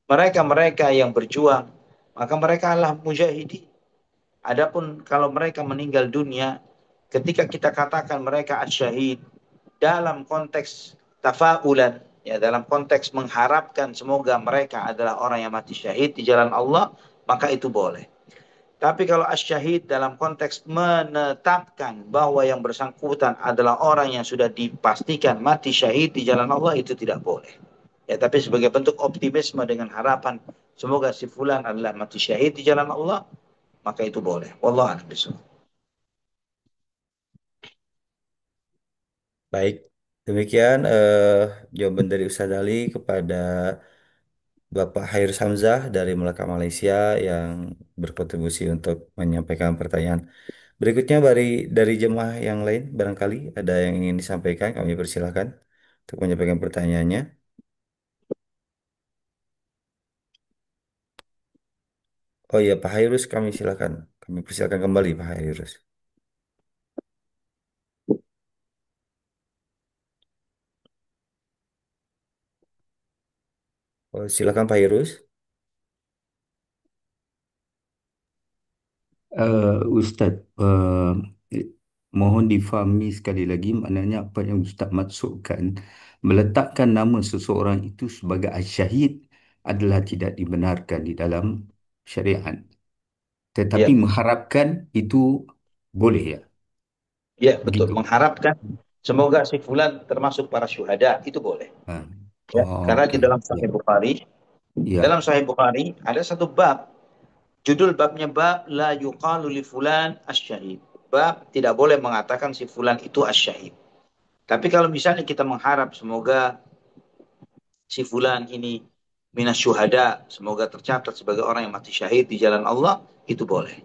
mereka-mereka yang berjuang, maka mereka adalah mujahidin. Adapun kalau mereka meninggal dunia, ketika kita katakan mereka asyahid dalam konteks tafaulan, ya dalam konteks mengharapkan semoga mereka adalah orang yang mati syahid di jalan Allah, maka itu boleh. Tapi kalau asyahid dalam konteks menetapkan bahwa yang bersangkutan adalah orang yang sudah dipastikan mati syahid di jalan Allah, itu tidak boleh. Ya, tapi sebagai bentuk optimisme dengan harapan semoga si fulan adalah mati syahid di jalan Allah, maka itu boleh. Wallahu a'lam bishawab. Baik, demikian jawaban dari Ustadz Ali kepada Bapak Hairus Hamzah dari Melaka, Malaysia yang berkontribusi untuk menyampaikan pertanyaan. Berikutnya dari jemaah yang lain, barangkali ada yang ingin disampaikan, kami persilahkan untuk menyampaikan pertanyaannya. Oh iya, Pak Hairus, kami silakan. Kami persilakan kembali, Pak Hairus. Oh, silakan Pak Hairus. Ustaz, mohon difahami sekali lagi maknanya apa yang Ustaz maksudkan. Meletakkan nama seseorang itu sebagai asyahid adalah tidak dibenarkan di dalam syariat. Tetapi Ya, mengharapkan itu boleh ya? ya betul. Begitu. Mengharapkan semoga si fulan termasuk para syuhada, itu boleh. Ha. Ya, Oh, karena di okey. dalam Ya. Sahih Bukhari, Ya. ada satu bab, judul babnya bab la yuqalu li fulan asyahid. Bab tidak boleh mengatakan si fulan itu asyahid. Tapi kalau misalnya kita mengharap semoga si fulan ini minas syuhada, semoga tercatat sebagai orang yang mati syahid di jalan Allah, itu boleh.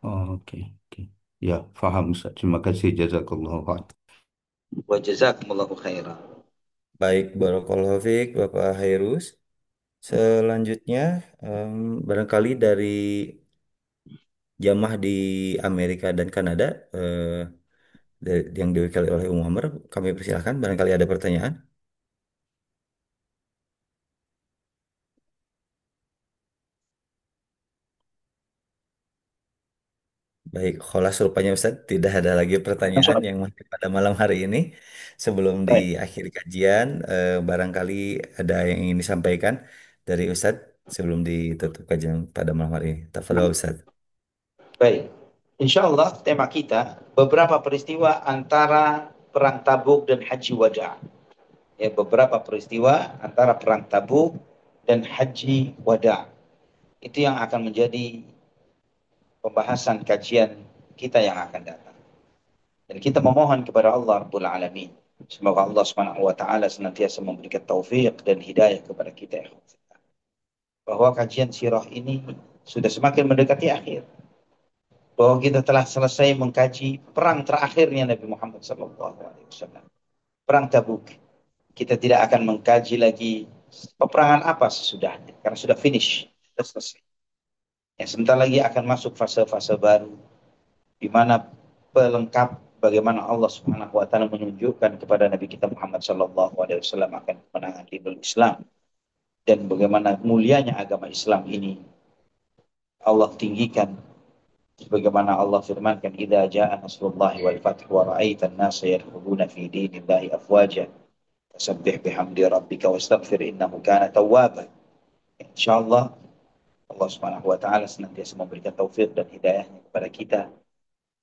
Oh, okey. Okey. Ya, faham Ustaz. Terima kasih. Jazakallahu khair. Wa jazakumullahu khairan. Baik, Barakallahu Fiik, Bapak Hairus. Selanjutnya, barangkali dari jamaah di Amerika dan Kanada yang diwakili oleh Umar, kami persilahkan. Barangkali ada pertanyaan. Baik, kholas rupanya Ustaz, tidak ada lagi pertanyaan yang masih pada malam hari ini. Sebelum Baik. diakhiri kajian, barangkali ada yang ingin disampaikan dari Ustadz sebelum ditutup kajian pada malam hari ini. Tafadhol Ustadz. Baik. Insya Allah tema kita beberapa peristiwa antara perang Tabuk dan Haji Wada. Ya, beberapa peristiwa antara perang Tabuk dan Haji Wada. Itu yang akan menjadi pembahasan kajian kita yang akan datang. Dan kita memohon kepada Allah Rabbul Alamin. Semoga Allah Subhanahu wa taala senantiasa memberikan taufik dan hidayah kepada kita ya. Bahwa kajian sirah ini sudah semakin mendekati akhir. Bahwa kita telah selesai mengkaji perang terakhirnya Nabi Muhammad SAW. Perang Tabuk. Kita tidak akan mengkaji lagi peperangan apa sesudahnya. Karena sudah finish. Sudah selesai. Yang sebentar lagi akan masuk fase-fase baru. Di mana pelengkap bagaimana Allah Subhanahu wa taala menunjukkan kepada Nabi kita Muhammad SAW akan kemenangan di Islam dan bagaimana mulianya agama Islam ini Allah tinggikan sebagaimana Allah firmankan idza jaa nasrullahi wal fathu wa ra'aitan nasa yadkhuluna fi dinillahi afwaja fasabbih bihamdi rabbika wastaghfir innahu kana tawwaba. Insyaallah Allah Subhanahu wa taala senantiasa memberikan taufik dan hidayahnya kepada kita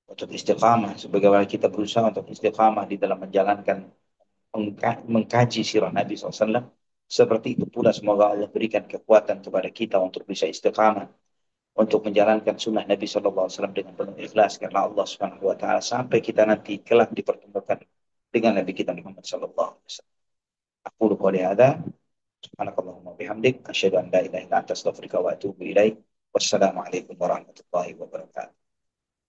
untuk istiqamah sebagaimana kita berusaha untuk istiqamah di dalam menjalankan mengkaji sirah Nabi SAW. Seperti itu pula semoga Allah berikan kekuatan kepada kita untuk bisa istiqamah untuk menjalankan sunnah Nabi SAW dengan penuh ikhlas karena Allah Subhanahu Wa Taala sampai kita nanti kelak dipertemukan dengan Nabi kita Muhammad SAW. Aku lupa ada. Subhanakallahumma bihamdik. Asyhadu an la ilaha illa anta astaghfiruka wa atubu ilaik. Wassalamualaikum warahmatullahi wabarakatuh.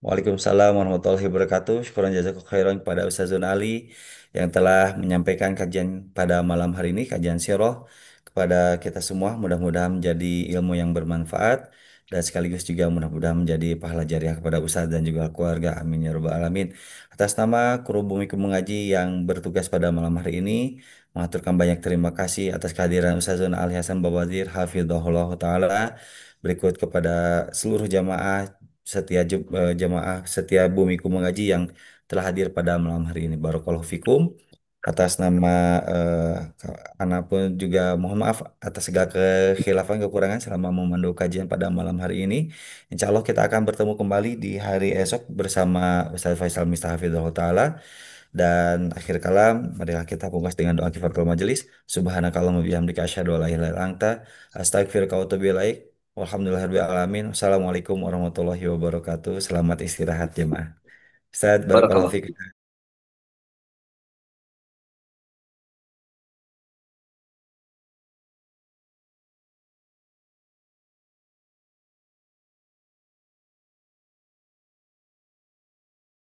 Waalaikumsalam warahmatullahi wabarakatuh. Syukuran jazakallahu khairan kepada Ustazun Ali yang telah menyampaikan kajian pada malam hari ini, kajian sirah kepada kita semua. Mudah-mudahan menjadi ilmu yang bermanfaat dan sekaligus juga mudah-mudahan menjadi pahala jariah kepada Ustaz dan juga keluarga. Amin ya rabbal alamin. Atas nama kru Bumiku Mengaji yang bertugas pada malam hari ini, mengaturkan banyak terima kasih atas kehadiran Ustazun Ali Hasan Bawazir, hafizahullah taala. Berikut kepada seluruh jamaah jamaah setia Bumiku Mengaji yang telah hadir pada malam hari ini. Barakallahu fikum. atas nama Ana pun juga mohon maaf atas segala kekhilafan kekurangan selama memandu kajian pada malam hari ini. Insya Allah kita akan bertemu kembali di hari esok bersama Ustaz Faisal Mistahafidhullah Ta'ala. Dan akhir kalam, marilah kita pungkas dengan doa kifaratul majelis. Subhanakallahumma bihamdika asyhadu an la ilaha illa anta astaghfiruka wa atubu ilaik. Walhamdulillahirabbil alamin. Wassalamualaikum warahmatullahi wabarakatuh. Selamat istirahat jemaah. Ustaz, barakallahu Barakallah. fiik.